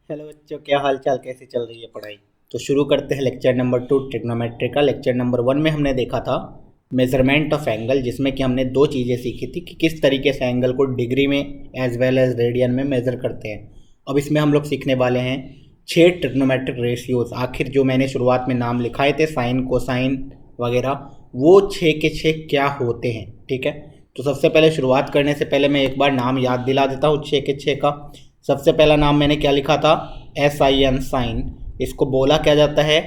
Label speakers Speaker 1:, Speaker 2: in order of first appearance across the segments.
Speaker 1: Hello बच्चों, क्या हाल चाल, कैसे चल रही है पढ़ाई। तो शुरू करते हैं लेक्चर नंबर 2 ट्रिग्नोमेट्री का। लेक्चर नंबर 1 में हमने देखा था मेजरमेंट ऑफ एंगल, जिसमें कि हमने दो चीज़ें सीखी थी कि किस तरीके से एंगल को डिग्री में एज वेल एज रेडियन में मेज़र करते हैं। अब इसमें हम लोग सीखने वाले हैं 6 ट्रिग्नोमेट्रिक रेशियोज। आखिर जो मैंने शुरुआत में नाम लिखाए थे साइन कोसाइन वगैरह, वो 6 के 6 क्या होते हैं। ठीक है, तो सबसे पहले शुरुआत करने से पहले मैं एक बार नाम याद दिला देता हूँ 6 के 6 का। सबसे पहला नाम मैंने क्या लिखा था, SIN साइन। इसको बोला क्या जाता है,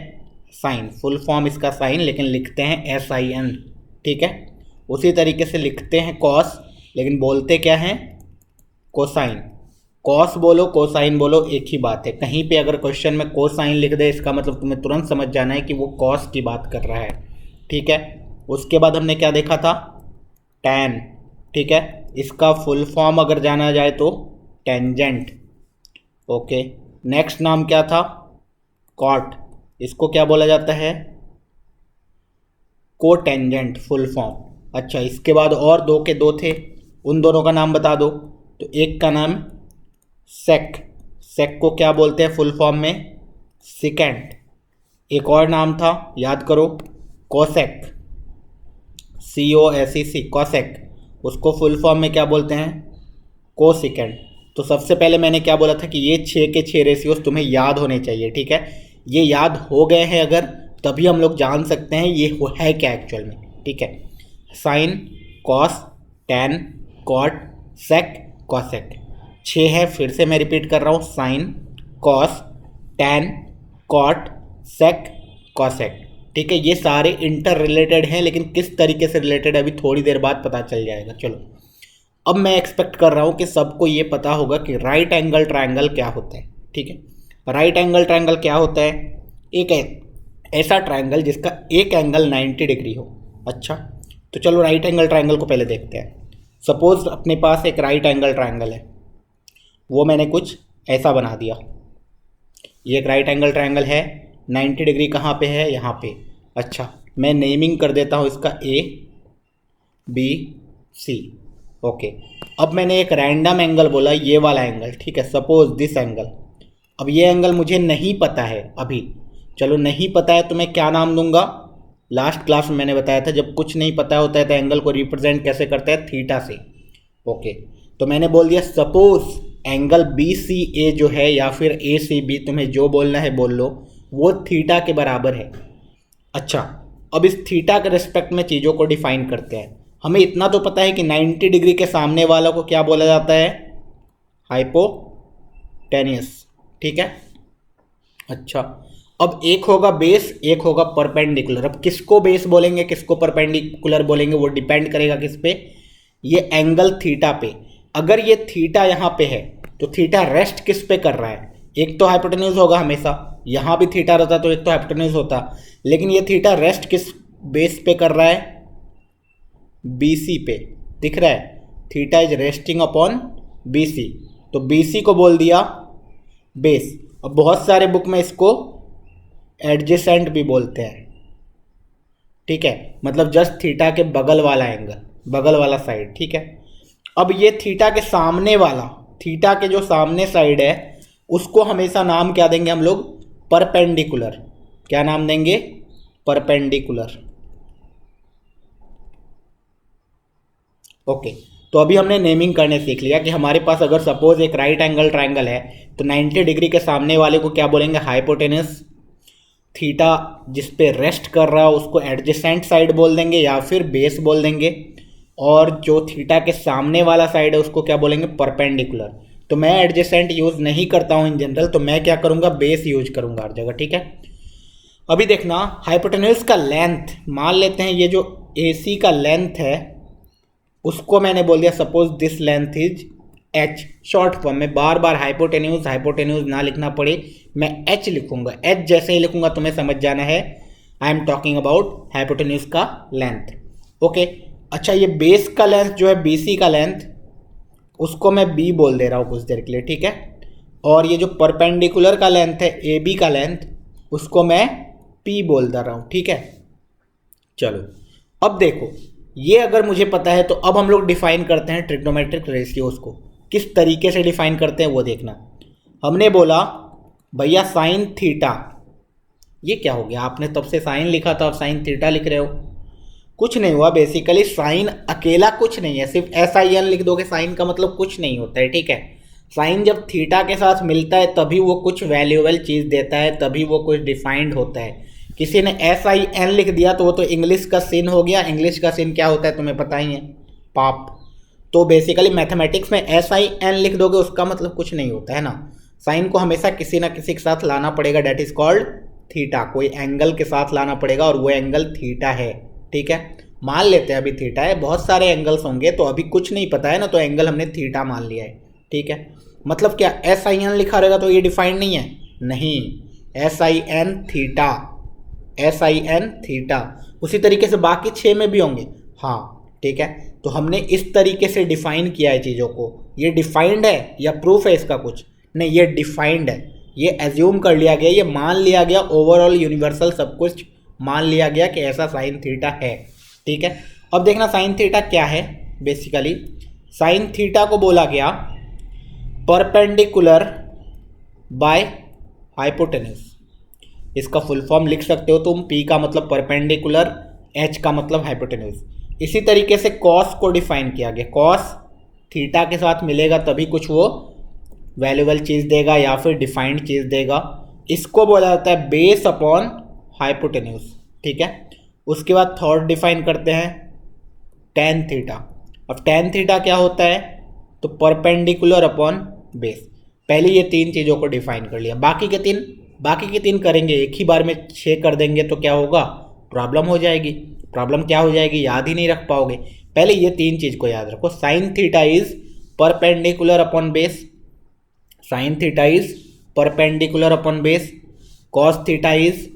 Speaker 1: साइन। फुल फॉर्म इसका साइन, लेकिन लिखते हैं SIN। ठीक है, उसी तरीके से लिखते हैं कॉस, लेकिन बोलते क्या हैं, कोसाइन। कॉस बोलो कोसाइन बोलो एक ही बात है। कहीं पे अगर क्वेश्चन में कोसाइन लिख दे, इसका मतलब तुम्हें तुरंत समझ जाना है कि वो कॉस की बात कर रहा है। ठीक है, उसके बाद हमने क्या देखा था, टैन। ठीक है, इसका फुल फॉर्म अगर जाना जाए तो टेंजेंट। ओके, नेक्स्ट नाम क्या था, कॉट। इसको क्या बोला जाता है, कोटेंजेंट फुल फॉर्म। अच्छा, इसके बाद और दो के दो थे, उन दोनों का नाम बता दो। तो एक का नाम सेक। सेक को क्या बोलते हैं फुल फॉर्म में, सिकेंट। एक और नाम था, याद करो, कोसेक। COSEC, cosec. उसको फुल फॉर्म में क्या बोलते हैं, कोसिकेंट। तो सबसे पहले मैंने क्या बोला था कि ये 6 के 6 रेशियोज तुम्हें याद होने चाहिए। ठीक है, ये याद हो गए हैं अगर, तभी हम लोग जान सकते हैं ये है क्या एक्चुअल में। ठीक है, साइन, कॉस, टैन, कॉट, सेक, कॉसेक। 6 है, फिर से मैं रिपीट कर रहा हूँ, साइन, कॉस, टैन, कॉट, सेक, कॉसेक। ठीक है, ये सारे इंटर रिलेटेड हैं, लेकिन किस तरीके से रिलेटेड है अभी थोड़ी देर बाद पता चल जाएगा। चलो, अब मैं एक्सपेक्ट कर रहा हूँ कि सबको ये पता होगा कि राइट एंगल ट्रायंगल क्या होता है। ठीक है, राइट एंगल ट्रायंगल क्या होता है, एक ऐसा ट्रायंगल जिसका एक एंगल 90 डिग्री हो। अच्छा, तो चलो राइट एंगल ट्रायंगल को पहले देखते हैं। सपोज अपने पास एक राइट एंगल ट्रायंगल है, वो मैंने कुछ ऐसा बना दिया। ये एक राइट एंगल ट्रायंगल है, 90 डिग्री कहाँ पे है, यहाँ पे। अच्छा, मैं नेमिंग कर देता हूँ इसका ABC। ओके, अब मैंने एक रैंडम एंगल बोला, ये वाला एंगल। ठीक है, सपोज दिस एंगल। अब ये एंगल मुझे नहीं पता है अभी। चलो, नहीं पता है तो मैं क्या नाम दूंगा, लास्ट क्लास में मैंने बताया था जब कुछ नहीं पता होता है तो एंगल को रिप्रेजेंट कैसे करते हैं, थीटा से। ओके, तो मैंने बोल दिया सपोज एंगल BCA जो है, या फिर ACB, तुम्हें जो बोलना है बोल लो, वो थीटा के बराबर है। अच्छा, अब इस थीटा के रिस्पेक्ट में चीज़ों को डिफाइन करते हैं। हमें इतना तो पता है कि 90 डिग्री के सामने वाला को क्या बोला जाता है, हाइपोटेन्यूस। ठीक है, अच्छा, अब एक होगा बेस, एक होगा परपेंडिकुलर। अब किसको बेस बोलेंगे किसको परपेंडिकुलर बोलेंगे, वो डिपेंड करेगा किस पे, ये एंगल थीटा पे। अगर ये थीटा यहाँ पे है तो थीटा रेस्ट किस पे कर रहा है, एक तो हाइपोटेन्यूज होगा हमेशा। यहाँ भी थीटा रहता तो एक तो हाइपोटेन्यूज होता, लेकिन ये थीटा रेस्ट किस बेस पे कर रहा है, BC पे। दिख रहा है, theta is resting upon BC, तो BC को बोल दिया बेस। अब बहुत सारे बुक में इसको एडजेसेंट भी बोलते हैं। ठीक है, मतलब जस्ट थीटा के बगल वाला एंगल, बगल वाला साइड। ठीक है, अब ये थीटा के सामने वाला, थीटा के जो सामने साइड है, उसको हमेशा नाम क्या देंगे हम लोग, परपेंडिकुलर। क्या नाम देंगे, परपेंडिकुलर। ओके, तो अभी हमने नेमिंग करने सीख लिया कि हमारे पास अगर सपोज एक राइट एंगल ट्रायंगल है तो 90 डिग्री के सामने वाले को क्या बोलेंगे, हाइपोटेनस। थीटा जिस पे रेस्ट कर रहा है उसको एडजेसेंट साइड बोल देंगे या फिर बेस बोल देंगे, और जो थीटा के सामने वाला साइड है उसको क्या बोलेंगे, परपेंडिकुलर। तो मैं एडजेसेंट यूज नहीं करता हूँ इन जनरल, तो मैं क्या करूँगा, बेस यूज करूँगा हर जगह। ठीक है, अभी देखना, हाइपोटेन्यूज का लेंथ मान लेते हैं, ये जो AC का लेंथ है उसको मैंने बोल दिया suppose this length is H। Short form में बार बार हाइपोटेन्यूज हाइपोटेन्यूज ना लिखना पड़े, मैं H लिखूंगा। H जैसे ही लिखूंगा तुम्हें समझ जाना है I am talking about hypotenuse का लेंथ। ओके, अच्छा, ये बेस का लेंथ जो है BC का लेंथ, उसको मैं B बोल दे रहा हूँ कुछ देर के लिए। ठीक है, और ये जो परपेंडिकुलर का लेंथ है AB का लेंथ, उसको मैं P बोल दे रहा हूँ। ठीक है, चलो अब देखो, ये अगर मुझे पता है तो अब हम लोग डिफाइन करते हैं ट्रिग्नोमेट्रिक रेशियोज को। किस तरीके से डिफाइन करते हैं वो देखना। हमने बोला भैया साइन थीटा, ये क्या हो गया? आपने तब से साइन लिखा था, अब साइन थीटा लिख रहे हो। कुछ नहीं हुआ, बेसिकली साइन अकेला कुछ नहीं है, सिर्फ एस आई एन लिख दोगे, साइन का मतलब कुछ नहीं होता है, ठीक है। साइन जब थीटा के साथ मिलता है तभी वो कुछ वैल्यूएबल चीज़ देता है, तभी वो कुछ डिफाइंड होता है। किसी ने एस आई एन लिख दिया तो वो तो इंग्लिश का सिन हो गया। इंग्लिश का सिन क्या होता है तुम्हें पता ही है, पाप। तो बेसिकली मैथमेटिक्स में एस आई एन लिख दोगे उसका मतलब कुछ नहीं होता है ना। साइन को हमेशा किसी ना किसी के साथ लाना पड़ेगा, डेट इज कॉल्ड थीटा। कोई एंगल के साथ लाना पड़ेगा और वो एंगल थीटा है, ठीक है। मान लेते हैं अभी थीटा है, बहुत सारे एंगल्स होंगे तो अभी कुछ नहीं पता है ना, तो एंगल हमने थीटा मान लिया है, ठीक है। मतलब क्या एस आई एन लिखा रहेगा तो ये डिफाइंड नहीं है? नहीं, S I N theta, S I N theta. उसी तरीके से बाकी 6 में भी होंगे, हाँ ठीक है। तो हमने इस तरीके से डिफाइन किया है चीज़ों को। ये डिफाइंड है या प्रूफ है इसका कुछ? नहीं, ये डिफाइंड है। ये एज्यूम कर लिया गया, ये मान लिया गया, ओवरऑल यूनिवर्सल सब कुछ मान लिया गया कि ऐसा साइन थीटा है, ठीक है। अब देखना साइन थीटा क्या है। बेसिकली साइन थीटा को बोला गया परपेंडिकुलर बाय हाइपोटेन्यूज। इसका फुल फॉर्म लिख सकते हो तुम, P का मतलब परपेंडिकुलर, H का मतलब हाइपोटेन्यूज। इसी तरीके से कॉस को डिफाइन किया गया, कॉस थीटा के साथ मिलेगा तभी कुछ वो वैल्यूएबल चीज़ देगा या फिर डिफाइंड चीज़ देगा। इसको बोला जाता है बेस अपॉन हाइपोटेन्यूज, ठीक है। उसके बाद थर्ड डिफाइन करते हैं टेन थीटा। अब टेन थीटा क्या होता है? तो परपेंडिकुलर अपॉन बेस। पहले ये 3 चीज़ों को डिफाइन कर लिया, बाकी के तीन करेंगे एक ही बार में 6 कर देंगे तो क्या होगा? प्रॉब्लम हो जाएगी। प्रॉब्लम क्या हो जाएगी? याद ही नहीं रख पाओगे। पहले ये 3 चीज़ को याद रखो। Sign theta is perpendicular upon base, sign theta is perpendicular upon base, cos theta is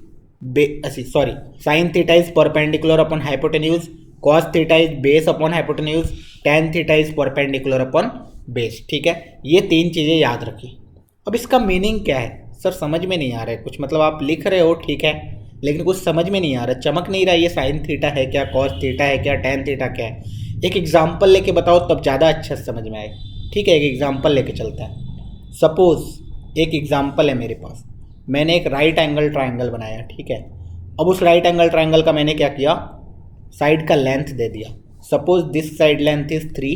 Speaker 1: sine theta is perpendicular upon hypotenuse, cos theta is base upon hypotenuse, ten theta is perpendicular upon base, ठीक है। ये 3 चीज़ें याद रखी। अब इसका meaning क्या है? सर समझ में नहीं आ रहा है कुछ, मतलब आप लिख रहे हो ठीक है, लेकिन कुछ समझ में नहीं आ रहा, चमक नहीं रहा। ये साइन थीटा है क्या, कॉस थीटा है क्या, टेन थीटा क्या है? एक एग्जाम्पल लेके बताओ तब ज़्यादा अच्छा समझ में आए, ठीक है। एक एग्जाम्पल लेके चलता है। सपोज एक एग्जाम्पल है मेरे पास, मैंने एक राइट एंगल ट्राइंगल बनाया, ठीक है। अब उस राइट एंगल ट्राइंगल का मैंने क्या किया? साइड का लेंथ दे दिया। Suppose this side length is 3,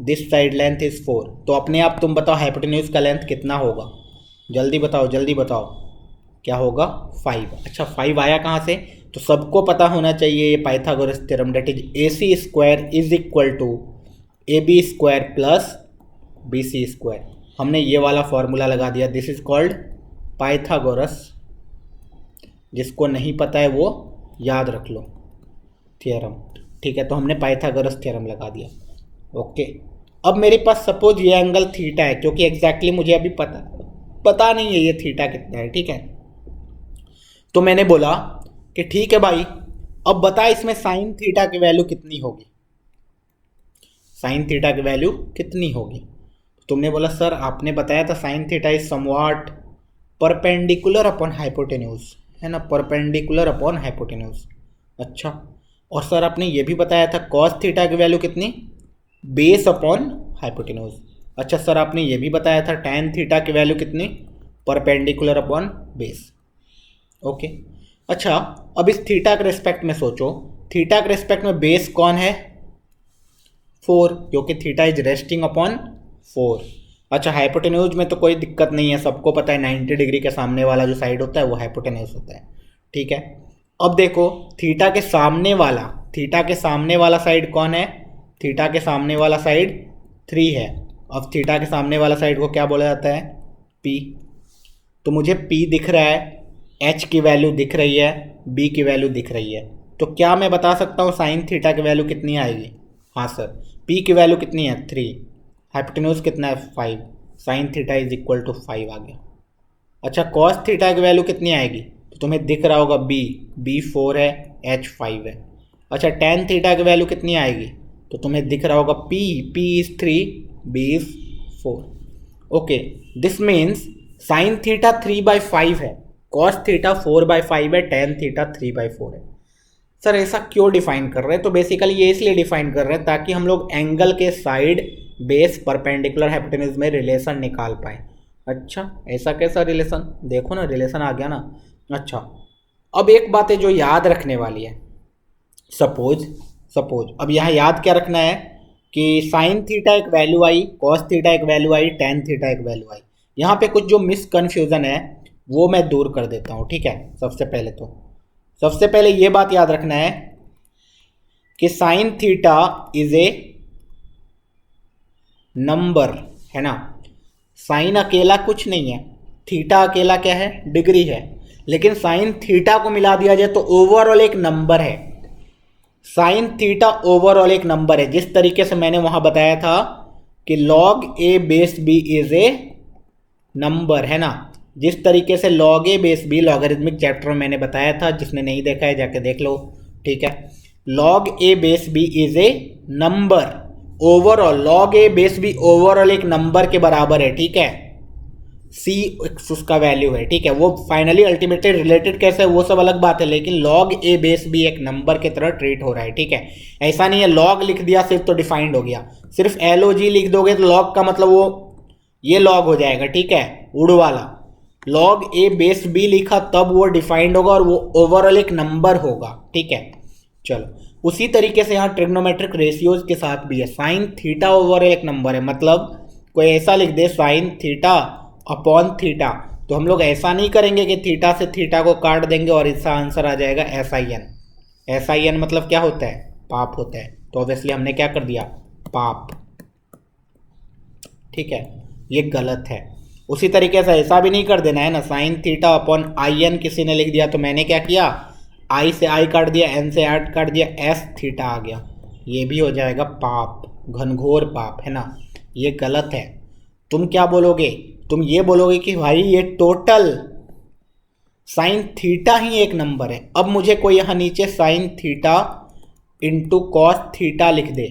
Speaker 1: this side length is 4। तो अपने आप तुम बताओ हाइपोटेन्यूज का लेंथ कितना होगा? जल्दी बताओ, जल्दी बताओ, क्या होगा? 5। अच्छा 5 आया कहाँ से? तो सबको पता होना चाहिए ये Pythagoras theorem, that is AC square is equal to AB square plus BC square. हमने ये वाला फॉर्मूला लगा दिया, दिस इज कॉल्ड पाइथागोरस। जिसको नहीं पता है वो याद रख लो, थ्योरम, ठीक है। तो हमने पाइथागोरस थ्योरम लगा दिया, ओके। अब मेरे पास सपोज ये एंगल थीटा है, क्योंकि एग्जैक्टली मुझे अभी पता नहीं है ये थीटा कितना है, ठीक है। तो मैंने बोला कि ठीक है भाई, अब बता इसमें साइन थीटा की वैल्यू कितनी होगी, साइन थीटा की वैल्यू कितनी होगी? तुमने बोला सर आपने बताया था sign theta is somewhat perpendicular upon hypotenuse, है ना, परपेंडिकुलर अपॉन हाइपोटेन्यूज। अच्छा, और सर आपने ये भी बताया था कॉस थीटा की वैल्यू कितनी? Base upon hypotenuse. अच्छा सर आपने ये भी बताया था टेन थीटा की वैल्यू कितनी? Perpendicular upon base, okay. अच्छा अब इस थीटा के रिस्पेक्ट में सोचो, थीटा के रिस्पेक्ट में बेस कौन है? 4, क्योंकि थीटा इज रेस्टिंग अपॉन 4। अच्छा हाइपोटेन्यूज में तो कोई दिक्कत नहीं है, सबको पता है 90 डिग्री के सामने वाला जो साइड होता है वो हाइपोटेन्यूज होता है, ठीक है। अब देखो थीटा के सामने वाला साइड कौन है? थीटा के सामने वाला साइड 3 है। अब थीटा के सामने वाला साइड को क्या बोला जाता है? P। तो मुझे P दिख रहा है, H की वैल्यू दिख रही है, B की वैल्यू दिख रही है, तो क्या मैं बता सकता हूँ साइन थीटा की वैल्यू कितनी आएगी? हाँ सर, P की वैल्यू कितनी है? 3, हाइपोटेन्यूज कितना है? 5, sine theta is equal to 5 आ गया। अच्छा कॉस थीटा की वैल्यू कितनी आएगी? तो तुम्हें दिख रहा होगा B 4 है, H 5 है। अच्छा टेन थीटा की वैल्यू कितनी आएगी? तो तुम्हें दिख रहा होगा P is 3, B is 4, okay. This means sine theta 3/5 है, कॉस थीटा 4/5 है, टेन थीटा 3/4 है। सर ऐसा क्यों डिफाइन कर रहे हैं? तो बेसिकली ये इसलिए डिफाइन कर रहे हैं ताकि हम लोग एंगल के साइड बेस परपेंडिकुलर हाइपोटेन्यूज में रिलेशन निकाल पाए। अच्छा, ऐसा कैसा रिलेशन? देखो ना, रिलेशन आ गया ना। अच्छा, अब एक बात है जो याद रखने वाली है। सपोज सपोज अब यहाँ याद क्या रखना है कि साइन थीटा एक वैल्यू आई, कॉस थीटा एक वैल्यू आई, टेन थीटा एक वैल्यू आई। यहाँ पे कुछ जो मिसकन्फ्यूजन है वो मैं दूर कर देता हूँ, ठीक है। सबसे पहले ये बात याद रखना है कि sine theta is a number, है ना। साइन अकेला कुछ नहीं है, थीटा अकेला क्या है, डिग्री है। लेकिन साइन थीटा को मिला दिया जाए तो ओवरऑल एक नंबर है। साइन थीटा ओवरऑल एक नंबर है, जिस तरीके से मैंने वहां बताया था कि log a base b is a number, है ना। जिस तरीके से log a base b logarithmic chapter में मैंने बताया था, जिसने नहीं देखा है जाके देख लो, ठीक है। log a base b is a number, overall log a base b overall एक नंबर के बराबर है, ठीक है। सी उसका वैल्यू है, ठीक है। वो फाइनली अल्टीमेटली रिलेटेड कैसे है वो सब अलग बात है, लेकिन log a बेस b एक नंबर की तरह ट्रीट हो रहा है, ठीक है। ऐसा नहीं है log लिख दिया सिर्फ तो डिफाइंड हो गया, सिर्फ log लिख दोगे तो log का मतलब वो ये log हो जाएगा, ठीक है, उड़ वाला। log a बेस b लिखा तब वो डिफाइंड होगा और वो ओवरऑल एक नंबर होगा, ठीक है। चलो उसी तरीके से यहाँ ट्रिग्नोमेट्रिक रेशियोज के साथ भी है। साइन थीटा ओवरऑल एक नंबर है, मतलब कोई ऐसा लिख दे साइन थीटा अपॉन थीटा, तो हम लोग ऐसा नहीं करेंगे कि थीटा से थीटा को काट देंगे और इसका आंसर आ जाएगा SIN। SIN मतलब क्या होता है, पाप होता है। तो ऑब्वियसली हमने क्या कर दिया, पाप, ठीक है, ये गलत है। उसी तरीके से ऐसा भी नहीं कर देना है ना, साइन थीटा अपॉन IN किसी ने लिख दिया तो मैंने क्या किया, I से I काट दिया, N से N काट दिया, S थीटा आ गया, ये भी हो जाएगा पाप, घनघोर पाप, है ना। ये गलत है। तुम क्या बोलोगे, तुम ये बोलोगे कि भाई ये टोटल साइन थीटा ही एक नंबर है। अब मुझे कोई यहाँ नीचे sine theta into cos theta लिख दे,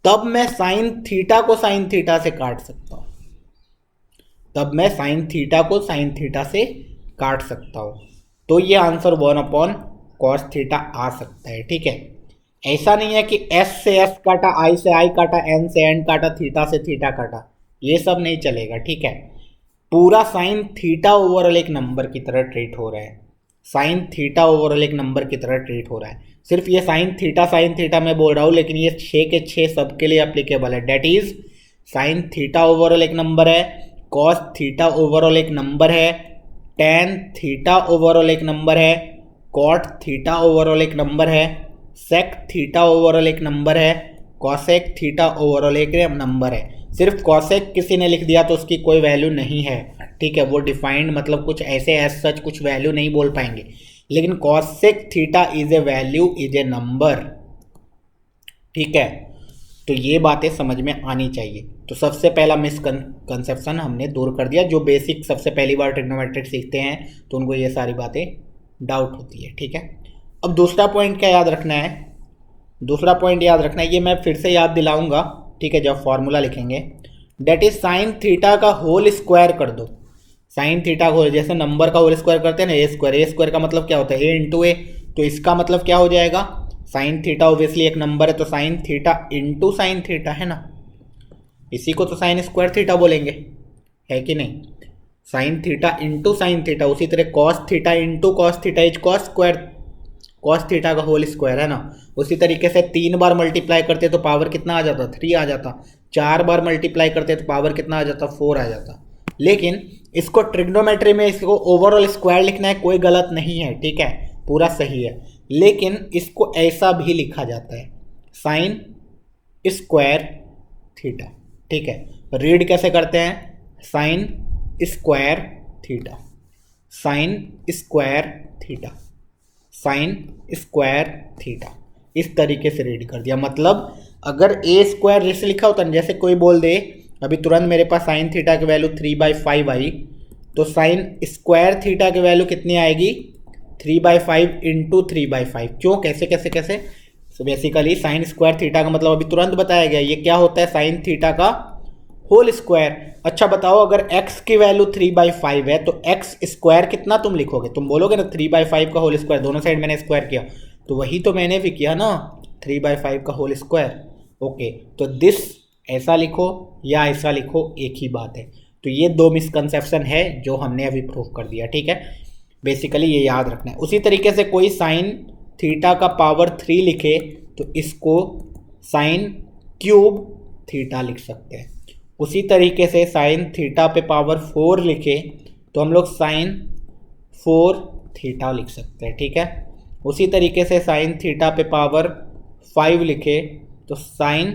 Speaker 1: तब मैं साइन थीटा को साइन थीटा से काट सकता हूँ, तब मैं साइन थीटा को साइन थीटा से काट सकता हूँ। तो ये आंसर 1 कॉस थीटा आ सकता है, ठीक है। ऐसा नहीं है कि S से S काटा, I से I काटा, N से N काटा, थीटा से थीटा काटा, ये सब नहीं चलेगा, ठीक है। पूरा साइन थीटा ओवरऑल एक नंबर की तरह ट्रीट हो रहा है, साइन थीटा ओवरऑल एक नंबर की तरह ट्रीट हो रहा है। सिर्फ ये साइन थीटा मैं बोल रहा हूँ, लेकिन ये 6 के 6 सबके लिए एप्लीकेबल है। That is sine theta overall एक नंबर है, कॉस थीटा ओवरऑल एक नंबर है, टेन थीटा ओवरऑल एक नंबर है, कॉट थीटा ओवरऑल एक नंबर है, सेक थीटा ओवरऑल एक नंबर है, कॉसेक थीटा ओवरऑल एक नंबर है। सिर्फ कॉसेक किसी ने लिख दिया तो उसकी कोई वैल्यू नहीं है, ठीक है। वो डिफाइंड मतलब कुछ ऐसे एज सच कुछ वैल्यू नहीं बोल पाएंगे, लेकिन cosec theta is a value, is a number, ठीक है। तो ये बातें समझ में आनी चाहिए। तो सबसे पहला मिसकंसेप्शन हमने दूर कर दिया। जो बेसिक सबसे पहली बार ट्रिग्नोमेट्रिक सीखते हैं तो उनको ये सारी बातें डाउट होती है, ठीक है। अब दूसरा पॉइंट क्या याद रखना है, दूसरा पॉइंट याद रखना है, ये मैं फिर से याद दिलाऊंगा, ठीक है, जब फॉर्मूला लिखेंगे। डेट इज साइन थीटा का होल स्क्वायर कर दो। साइन थीटा को जैसे नंबर का होल स्क्वायर करते हैं ना, ए स्क्वायर का मतलब क्या होता है, ए इंटू ए। तो इसका मतलब क्या हो जाएगा, साइन थीटा ऑब्वियसली एक नंबर है तो sine theta into sine theta, है ना। इसी को तो साइन स्क्वायर थीटा बोलेंगे, है कि नहीं। Sine theta into sine theta, उसी तरह cos theta into cos theta is cos square, cos theta का होल स्क्वायर, है ना। उसी तरीके से 3 बार मल्टीप्लाई करते तो पावर कितना आ जाता, 3 आ जाता। 4 बार मल्टीप्लाई करते तो पावर कितना आ जाता, 4 आ जाता। लेकिन इसको ट्रिग्नोमेट्री में इसको ओवरऑल स्क्वायर लिखना है, कोई गलत नहीं है, ठीक है, पूरा सही है। लेकिन इसको ऐसा भी लिखा जाता है, साइन स्क्वायर थीटा, ठीक है। रीड कैसे करते हैं, sine square theta, sine square theta, sine square theta, इस तरीके से रीड कर दिया। मतलब अगर ए स्क्वायर जैसे लिखा होता ना, जैसे कोई बोल दे अभी तुरंत मेरे पास साइन थीटा की वैल्यू 3/5 आई, तो साइन स्क्वायर थीटा की वैल्यू कितनी आएगी, 3/5 इंटू 3/5। क्यों, कैसे कैसे कैसे, तो बेसिकली साइन स्क्वायर थीटा का मतलब अभी तुरंत बताया गया, ये क्या होता है, साइन थीटा का होल स्क्वायर। अच्छा बताओ, अगर x की वैल्यू 3/5 है तो x स्क्वायर कितना तुम लिखोगे, तुम बोलोगे ना 3/5 का होल स्क्वायर, दोनों साइड मैंने स्क्वायर किया, तो वही तो मैंने भी किया ना, 3/5 का होल स्क्वायर। ओके, तो दिस ऐसा लिखो या ऐसा लिखो, एक ही बात है। तो ये दो मिसकंसेप्शन है जो हमने अभी प्रूव कर दिया, ठीक है। बेसिकली ये याद रखना है। उसी तरीके से कोई साइन थीटा का पावर 3 लिखे तो इसको साइन क्यूब थीटा लिख सकते हैं। उसी तरीके से साइन थीटा पे पावर 4 लिखे तो हम लोग साइन 4 थीटा लिख सकते हैं, ठीक है। उसी तरीके से साइन थीटा पे पावर 5 लिखे तो sine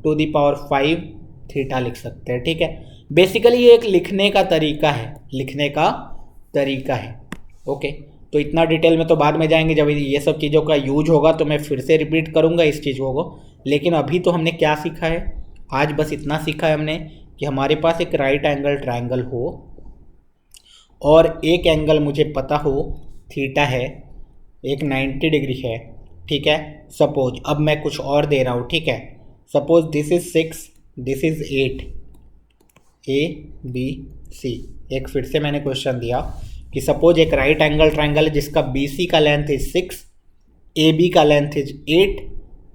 Speaker 1: to the power 5 theta लिख सकते हैं, ठीक है। बेसिकली ये एक लिखने का तरीका है, लिखने का तरीका है, ओके। तो इतना डिटेल में तो बाद में जाएंगे, जब ये सब चीज़ों का यूज होगा तो मैं फिर से रिपीट करूँगा इस चीज़ों को। लेकिन अभी तो हमने क्या सीखा है, आज बस इतना सीखा है हमने कि हमारे पास एक राइट एंगल ट्रायंगल हो और एक एंगल मुझे पता हो थीटा है, एक 90 डिग्री है, ठीक है। सपोज अब मैं कुछ और दे रहा हूँ, ठीक है। Suppose this is 6, this is 8, ABC। एक फिर से मैंने क्वेश्चन दिया कि सपोज एक राइट एंगल ट्रायंगल है जिसका BC का लेंथ इज 6, AB का लेंथ इज 8,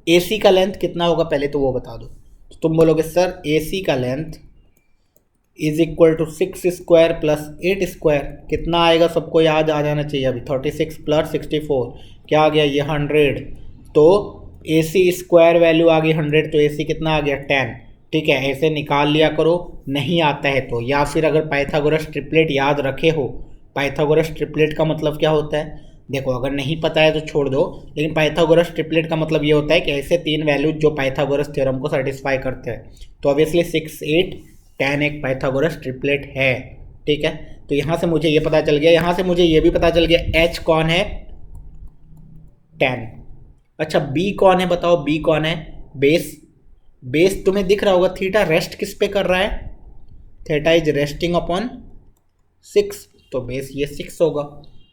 Speaker 1: AC का लेंथ कितना होगा पहले तो वो बता दो। तो तुम बोलोगे सर AC का length is equal to 6 square plus 8 square, कितना आएगा सबको याद आ जाना चाहिए अभी। 36 प्लस 64 क्या आ गया, ये 100। तो AC स्क्वायर वैल्यू आ गई 100, तो AC कितना आ गया 10, ठीक है। ऐसे निकाल लिया करो, नहीं आता है तो। या फिर अगर पाइथागोरस ट्रिपलेट याद रखे हो, पाइथागोरस ट्रिपलेट का मतलब क्या होता है देखो, अगर नहीं पता है तो छोड़ दो, लेकिन पाइथागोरस ट्रिपलेट का मतलब ये होता है कि ऐसे 3 वैल्यूज जो पाइथागोरस थ्योरम को सेटिस्फाई करते हैं। तो ऑब्वियसली 6, 8, 10 एक पाइथागोरस ट्रिपलेट है, ठीक है। तो यहाँ से मुझे ये पता चल गया, यहाँ से मुझे ये भी पता चल गया H कौन है, 10। अच्छा B कौन है बताओ, B कौन है, बेस। बेस तुम्हें दिख रहा होगा, थीटा रेस्ट किस पे कर रहा है, थीटा इज रेस्टिंग अपॉन 6, तो बेस ये 6 होगा।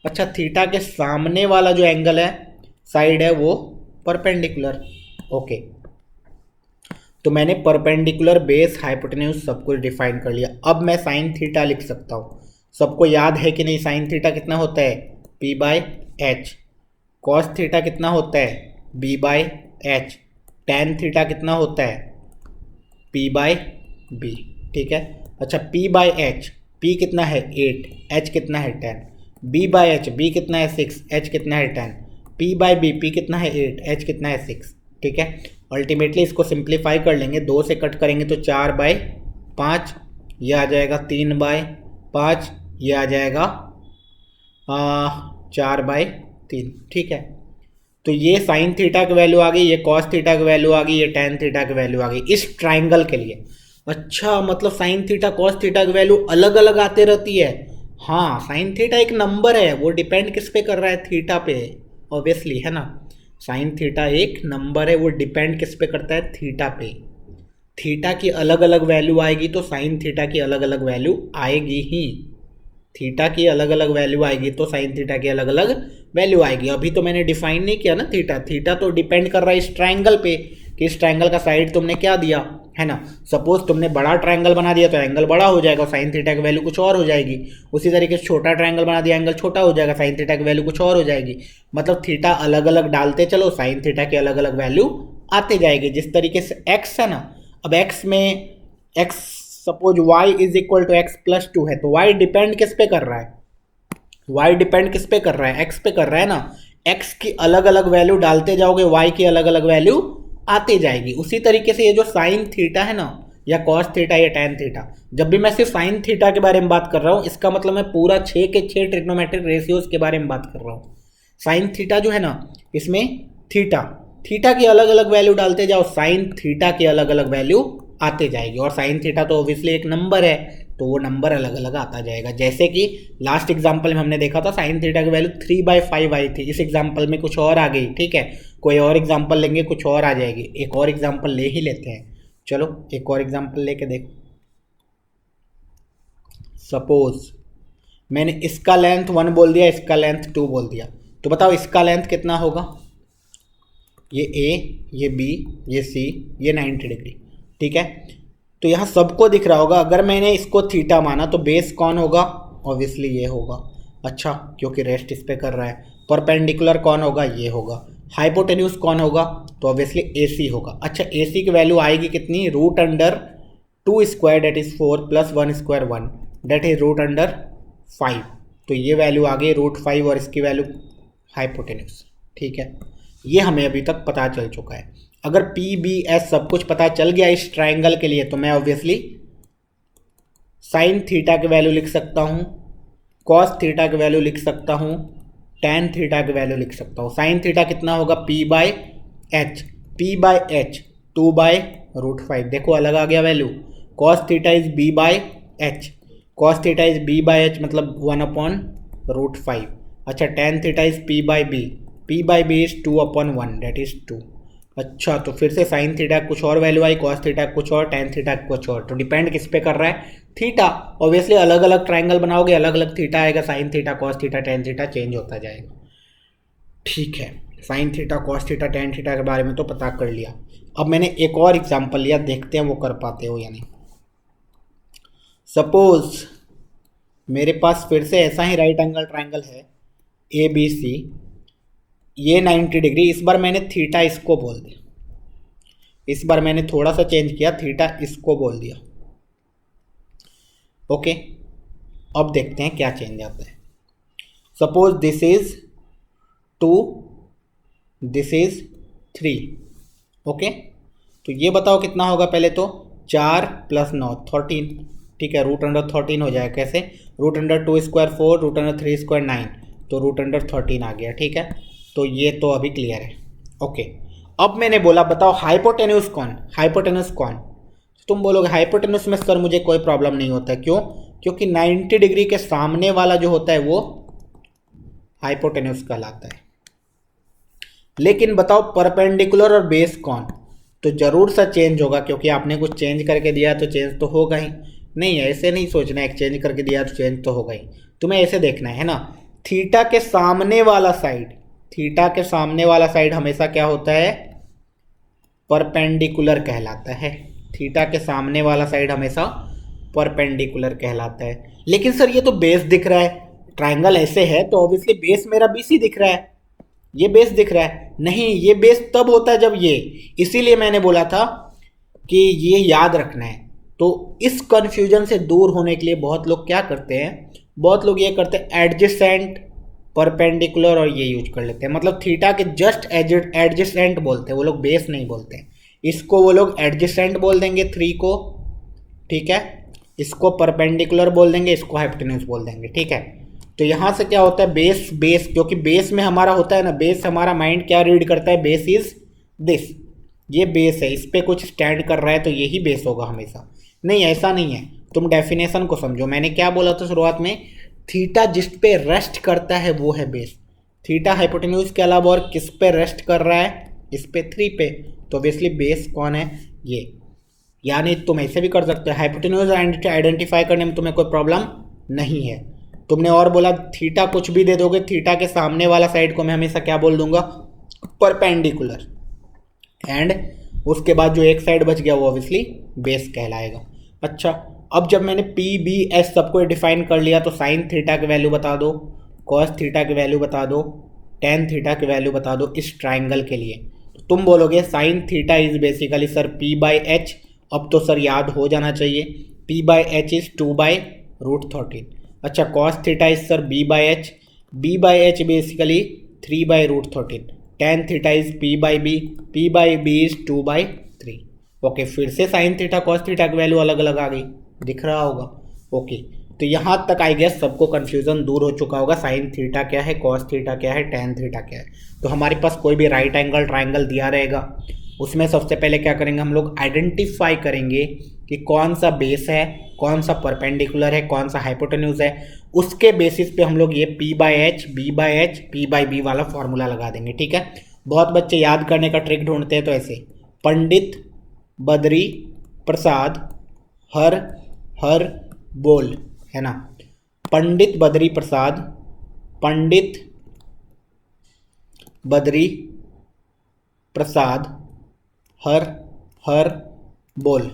Speaker 1: अच्छा थीटा के सामने वाला जो एंगल है, साइड है, वो परपेंडिकुलर, ओके। तो मैंने परपेंडिकुलर, बेस, हाइपोटेन्यूज सब कुछ डिफाइन कर लिया। अब मैं साइन थीटा लिख सकता हूँ। सबको याद है कि नहीं, साइन थीटा कितना होता है, P/H। कॉस थीटा कितना होता है, B/H। टैन थीटा कितना होता है, P/B, ठीक है। अच्छा P/H, P कितना है 8, H कितना है 10, B/H, B कितना है 6, H कितना है 10, P/B, P कितना है 8, H कितना है 6, ठीक है। अल्टीमेटली इसको सिंप्लीफाई कर लेंगे, 2 से कट करेंगे तो 4/5, ये आ जाएगा 3/5, ये आ जाएगा 4/3, ठीक है। तो ये साइन थीटा की वैल्यू आ गई, ये कॉस थीटा की वैल्यू आ गई, ये टैन थीटा की वैल्यू आ गई इस ट्राइंगल के लिए। अच्छा मतलब साइन थीटा कॉस थीटा की वैल्यू अलग अलग आते रहती है। हाँ साइन थीटा एक नंबर है, वो डिपेंड किस पे कर रहा है, थीटा पे, ऑब्वियसली, है ना। साइन थीटा एक नंबर है, वो डिपेंड किस पे करता है, थीटा पे। थीटा की अलग अलग वैल्यू आएगी तो साइन थीटा की अलग अलग वैल्यू आएगी ही। थीटा की अलग अलग वैल्यू आएगी तो साइन थीटा की अलग अलग वैल्यू आएगी। अभी तो मैंने डिफाइन नहीं किया ना थीटा, थीटा तो डिपेंड कर रहा है इस ट्रायंगल पे कि इस ट्रायंगल का साइड तुमने क्या दिया, है ना। सपोज तुमने बड़ा ट्रायंगल बना दिया तो एंगल बड़ा हो जाएगा, साइन थीटा की वैल्यू कुछ और हो जाएगी। उसी तरीके से छोटा ट्रायंगल बना दिया, एंगल छोटा हो जाएगा, साइन थीटा की वैल्यू कुछ और हो जाएगी। मतलब थीटा अलग अलग डालते चलो, साइन थीटा की अलग अलग वैल्यू आते जाएगी। जिस तरीके से एक्स है ना, अब एक्स में x suppose y is equal to x plus 2 है, तो y डिपेंड किस पे कर रहा है, y डिपेंड किस पे कर रहा है, x पे कर रहा है ना। x की अलग अलग वैल्यू डालते जाओगे, y की अलग अलग वैल्यू आते जाएगी। उसी तरीके से ये जो साइन थीटा है ना, या कॉस थीटा या टैन थीटा, जब भी मैं सिर्फ साइन थीटा के बारे में बात कर रहा हूँ, इसका मतलब मैं पूरा 6 के 6 ट्रिग्नोमेट्रिक रेशियोज के बारे में बात कर रहा हूँ। साइन थीटा जो है ना, इसमें थीटा की अलग अलग वैल्यू डालते जाओ, साइन थीटा की अलग अलग वैल्यू आते जाएगी। और साइन थीटा तो ऑब्वियसली एक नंबर है, तो वो नंबर अलग अलग आता जाएगा। जैसे कि लास्ट एग्जांपल में हमने देखा था साइन थीटा की वैल्यू 3/5 आई थी, इस एग्जांपल में कुछ और आ गई, ठीक है। कोई और एग्जांपल लेंगे, कुछ और आ जाएगी। एक और एग्जांपल ले ही लेते हैं, चलो एक और एग्जांपल लेके देख। सपोज मैंने इसका लेंथ 1 बोल दिया, इसका लेंथ 2 बोल दिया, तो बताओ इसका लेंथ कितना होगा। ये A, ये B, ये C, ये 90 डिग्री, ठीक है। तो यहाँ सबको दिख रहा होगा, अगर मैंने इसको थीटा माना तो बेस कौन होगा, ऑब्वियसली ये होगा। अच्छा क्योंकि रेस्ट इस पे कर रहा है। परपेंडिकुलर कौन होगा, ये होगा। हाइपोटेन्यूज कौन होगा, तो ऑब्वियसली AC होगा। अच्छा AC की वैल्यू आएगी कितनी, √√2 2 square that is 4 plus 1 square 1 that is root under 5। तो ये वैल्यू आ गई √5 और इसकी वैल्यू हाइपोटेन्यूज। ठीक है, ये हमें अभी तक पता चल चुका है। अगर पी बी एस सब कुछ पता चल गया इस ट्राइंगल के लिए तो मैं ऑब्वियसली साइन थीटा की वैल्यू लिख सकता हूँ, कॉस थीटा की वैल्यू लिख सकता हूँ, टैन थीटा की वैल्यू लिख सकता हूँ। साइन थीटा कितना होगा पी बाय एच 2/√5। देखो अलग आ गया value. Cos theta is B by H, cos theta is B by H मतलब 1/√5। अच्छा, tan theta is P by B is 2/1 that is 2। अच्छा, तो फिर से साइन थीटा कुछ और वैल्यू आई, कॉस थीटा कुछ और, टैन थीटा कुछ और। तो डिपेंड किस पे कर रहा है? थीटा। ऑब्वियसली अलग अलग ट्राइंगल बनाओगे अलग अलग थीटा आएगा, sign theta cos theta tan theta change होता जाएगा। ठीक है, sine theta cos theta tan theta के बारे में तो पता कर लिया। अब मैंने एक और एग्जांपल लिया, देखते हैं वो कर पाते हो या नहीं। सपोज मेरे पास फिर से ऐसा ही राइट एंगल ट्राइंगल है ABC, ये 90 डिग्री। इस बार मैंने थीटा इसको बोल दिया, इस बार मैंने थोड़ा सा चेंज किया, थीटा इसको बोल दिया। ओके, अब देखते हैं क्या चेंज आता है। Suppose this is 2, this is 3। Okay, तो ये बताओ कितना होगा? पहले तो 4 + 9 13। ठीक है, √13 हो जाएगा। कैसे? √2 स्क्वायर 4, √3 स्क्वायर 9, तो √13 आ गया। ठीक है, तो ये तो अभी क्लियर है। ओके, अब मैंने बोला बताओ हाइपोटेन्यूज कौन? हाइपोटेन्यूज कौन? तुम बोलोगे हाइपोटेन्यूज में सर मुझे कोई प्रॉब्लम नहीं होता है। क्यों? क्योंकि 90 डिग्री के सामने वाला जो होता है वो हाइपोटेन्यूज कहलाता है। लेकिन बताओ परपेंडिकुलर और बेस कौन? तो जरूर सा चेंज होगा, क्योंकि आपने कुछ चेंज करके दिया तो चेंज तो होगा ही। नहीं, ऐसे नहीं सोचना है चेंज करके दिया तो चेंज तो होगा ही। तुम्हें ऐसे देखना है ना, थीटा के सामने वाला साइड, थीटा के सामने वाला साइड हमेशा क्या होता है? परपेंडिकुलर कहलाता है। थीटा के सामने वाला साइड हमेशा परपेंडिकुलर कहलाता है। लेकिन सर ये तो बेस दिख रहा है, ट्राइंगल ऐसे है तो ऑब्वियसली बेस मेरा BC दिख रहा है, ये बेस दिख रहा है। नहीं, ये बेस तब होता है जब ये, इसीलिए मैंने बोला था कि ये याद रखना है। तो इस कंफ्यूजन से दूर होने के लिए बहुत लोग क्या करते हैं, बहुत लोग ये करते हैं एडजेसेंट, परपेंडिकुलर और ये यूज कर लेते हैं। मतलब थीटा के जस्ट एडजेसेंट बोलते हैं वो लोग, बेस नहीं बोलते हैं। इसको वो लोग एडजेसेंट बोल देंगे 3 को, ठीक है, इसको परपेंडिकुलर बोल देंगे, इसको हाइपोटेन्यूज बोल देंगे। ठीक है, तो यहाँ से क्या होता है? बेस क्योंकि बेस में हमारा होता है ना, बेस हमारा माइंड क्या रीड करता है? बेस इज दिस, ये बेस है, इस पे कुछ स्टैंड कर रहा है तो यही बेस होगा हमेशा। नहीं, ऐसा नहीं है। तुम डेफिनेशन को समझो, मैंने क्या बोला था शुरुआत में? थीटा जिस पे रेस्ट करता है वो है बेस। थीटा हाइपोटेन्यूज के अलावा और किस पे रेस्ट कर रहा है? इस पे 3 पे, तो ऑब्वियसली बेस कौन है? ये। यानी तुम ऐसे भी कर सकते हो, हाइपोटेन्यूज आइडेंटिफाई करने में तुम्हें कोई प्रॉब्लम नहीं है। तुमने और बोला थीटा कुछ भी दे दोगे, थीटा के सामने वाला साइड को मैं हमेशा क्या बोल दूंगा? परपेंडिकुलर। एंड उसके बाद जो एक साइड बच गया वो ऑब्वियसली बेस कहलाएगा। अच्छा, अब जब मैंने PBS सबको डिफाइन कर लिया तो साइन थीटा की वैल्यू बता दो, कॉस थीटा की वैल्यू बता दो, टैन थीटा की वैल्यू बता दो इस ट्राइंगल के लिए। तो तुम बोलोगे sign theta is basically sir P/H। अब तो सर याद हो जाना चाहिए, P/H इज 2/√13। अच्छा, cos theta is sir B/H, B/H basically 3/√13। Tan theta is P/B, P/B is 2/3। Okay, फिर से साइन थीटा कॉस थीटा की वैल्यू अलग अलग आ गई, दिख रहा होगा। ओके, तो यहाँ तक आई गेस सबको कन्फ्यूजन दूर हो चुका होगा, साइन थीटा क्या है, कॉस थीटा क्या है, टैन थीटा क्या है। तो हमारे पास कोई भी राइट एंगल ट्राइंगल दिया रहेगा, उसमें सबसे पहले क्या करेंगे हम लोग? आइडेंटिफाई करेंगे कि कौन सा बेस है, कौन सा परपेंडिकुलर है, कौन सा हाइपोटेन्यूज है। उसके बेसिस पे हम लोग ये P/H, B/H, P/B वाला फॉर्मूला लगा देंगे। ठीक है, बहुत बच्चे याद करने का ट्रिक ढूंढते हैं, तो ऐसे पंडित बद्री प्रसाद हर हर बोल, है ना? पंडित बद्री प्रसाद, पंडित बद्री प्रसाद हर हर बोल।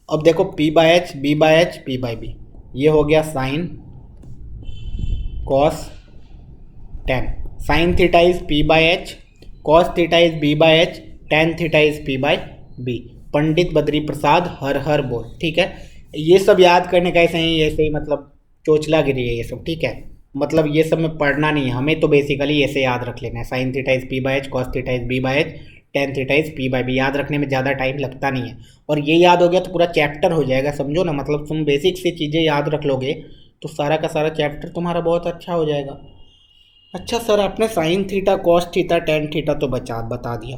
Speaker 1: अब देखो P/H, B/H, P/B, ये हो गया sine cos tan. Sign theta is P/H, cos theta is B/H, tan theta is P/B। Pandit Badri Prasad हर हर बोल। ठीक है, ये सब याद करने का ऐसे ही मतलब चोचलागिरी है ये सब। ठीक है, मतलब ये सब में पढ़ना नहीं है हमें, तो बेसिकली ऐसे याद रख लेना है, sine theta is P by H, cos theta is B by H, tan theta is P by B. याद रखने में ज़्यादा टाइम लगता नहीं है, और ये याद हो गया तो पूरा चैप्टर हो जाएगा, समझो ना। मतलब तुम बेसिक सी चीज़ें याद रख लोगे तो सारा का सारा चैप्टर तुम्हारा बहुत अच्छा हो जाएगा। अच्छा सर, आपने sign theta, cos theta, tan theta तो बता दिया,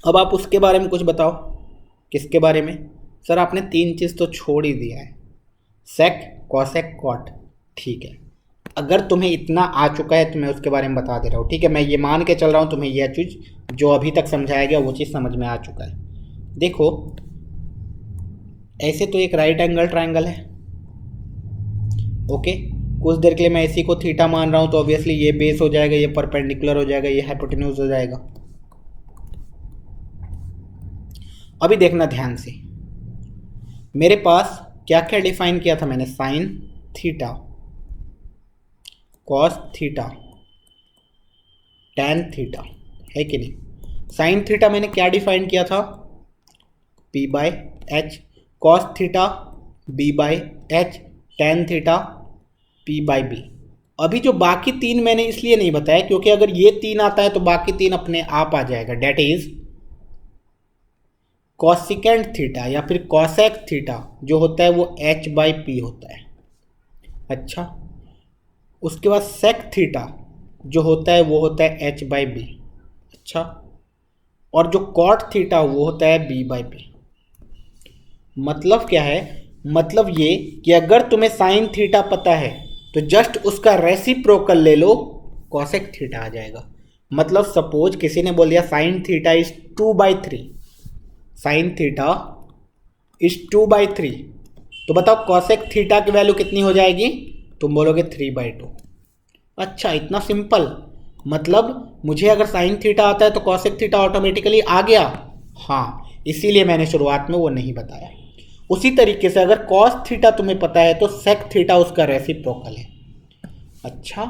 Speaker 1: अब आप उसके बारे में कुछ बताओ। किसके बारे में? सर आपने 3 चीज़ तो छोड़ ही दिया है, सेक, कॉसेक, कॉट। ठीक है, अगर तुम्हें इतना आ चुका है तो मैं उसके बारे में बता दे रहा हूँ। ठीक है, मैं ये मान के चल रहा हूँ तुम्हें यह चीज़ जो अभी तक समझाया गया वो चीज़ समझ में आ चुका है। देखो, ऐसे तो एक राइट एंगल ट्रायंगल है। ओके, कुछ देर के लिए मैं इसी को थीटा मान रहा हूँ, तो ऑब्वियसली ये बेस हो जाएगा, ये परपेंडिकुलर हो जाएगा, ये हाइपोटेन्यूज हो जाएगा। अभी देखना ध्यान से, मेरे पास क्या क्या डिफाइन किया था मैंने, sign theta, cos theta, tan theta, है कि नहीं। साइन थीटा मैंने क्या डिफाइन किया था, P by H, cos theta B by H, tan theta P by B. अभी जो बाकी 3 मैंने इसलिए नहीं बताया क्योंकि अगर ये 3 आता है तो बाकी 3 अपने आप आ जाएगा। डेट इज कॉसिकेंट थीटा या फिर कॉसेक थीटा जो होता है वो एच बाई पी होता है। अच्छा, उसके बाद सेक थीटा जो होता है वो होता है एच बाई बी। अच्छा, और जो कॉट थीटा वो होता है बी बाई बी। मतलब क्या है, मतलब ये कि अगर तुम्हें साइन थीटा पता है तो जस्ट उसका रेसिप्रोकल ले लो, कॉसेक थीटा आ जाएगा। मतलब सपोज किसी ने बोल दिया sign theta is 2/3, sign theta is 2/3, तो बताओ कॉसेक थीटा की वैल्यू कितनी हो जाएगी, तुम बोलोगे 3/2। अच्छा, इतना सिंपल। मतलब मुझे अगर साइन थीटा आता है तो कॉसेक थीटा ऑटोमेटिकली आ गया। हाँ, इसीलिए मैंने शुरुआत में वो नहीं बताया। उसी तरीके से अगर कॉस थीटा तुम्हें पता है तो सेक थीटा उसका रेसिप्रोकल है। अच्छा,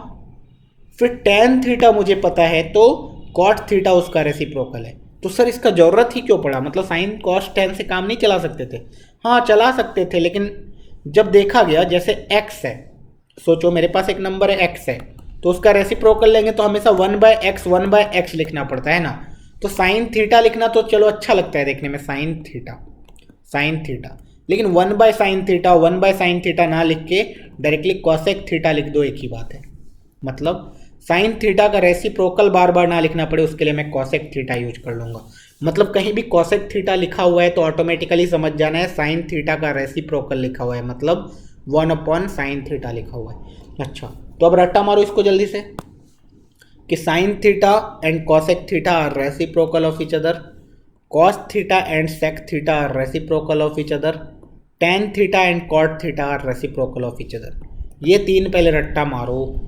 Speaker 1: फिर टेन थीटा मुझे पता है तो कॉट थीटा उसका रेसिप्रोकल है। तो सर इसका ज़रूरत ही क्यों पड़ा, मतलब साइन कॉस टेन से काम नहीं चला सकते थे? हाँ चला सकते थे, लेकिन जब देखा गया जैसे x है, सोचो मेरे पास एक नंबर है x है, तो उसका रेसिप्रोकल लेंगे तो हमेशा 1/x लिखना पड़ता है ना। तो साइन थीटा लिखना तो चलो अच्छा लगता है देखने में, साइन थीटा, लेकिन 1/sin थीटा ना लिख के डायरेक्टली कॉसेक थीटा लिख दो, एक ही बात है। मतलब साइन थीटा का रेसिप्रोकल बार बार ना लिखना पड़े उसके लिए मैं कॉसेक थीटा यूज कर लूँगा। मतलब कहीं भी कॉसेक थीटा लिखा हुआ है तो ऑटोमेटिकली समझ जाना है साइन थीटा का रेसिप्रोकल लिखा हुआ है, मतलब 1/sin थीटा लिखा हुआ है। अच्छा, तो अब रट्टा मारो इसको जल्दी से कि sine theta and cosec theta are reciprocal of each other, cos theta and sec theta are reciprocal of each other, tan theta and cot theta are reciprocal of each other। ये 3 पहले रट्टा मारो।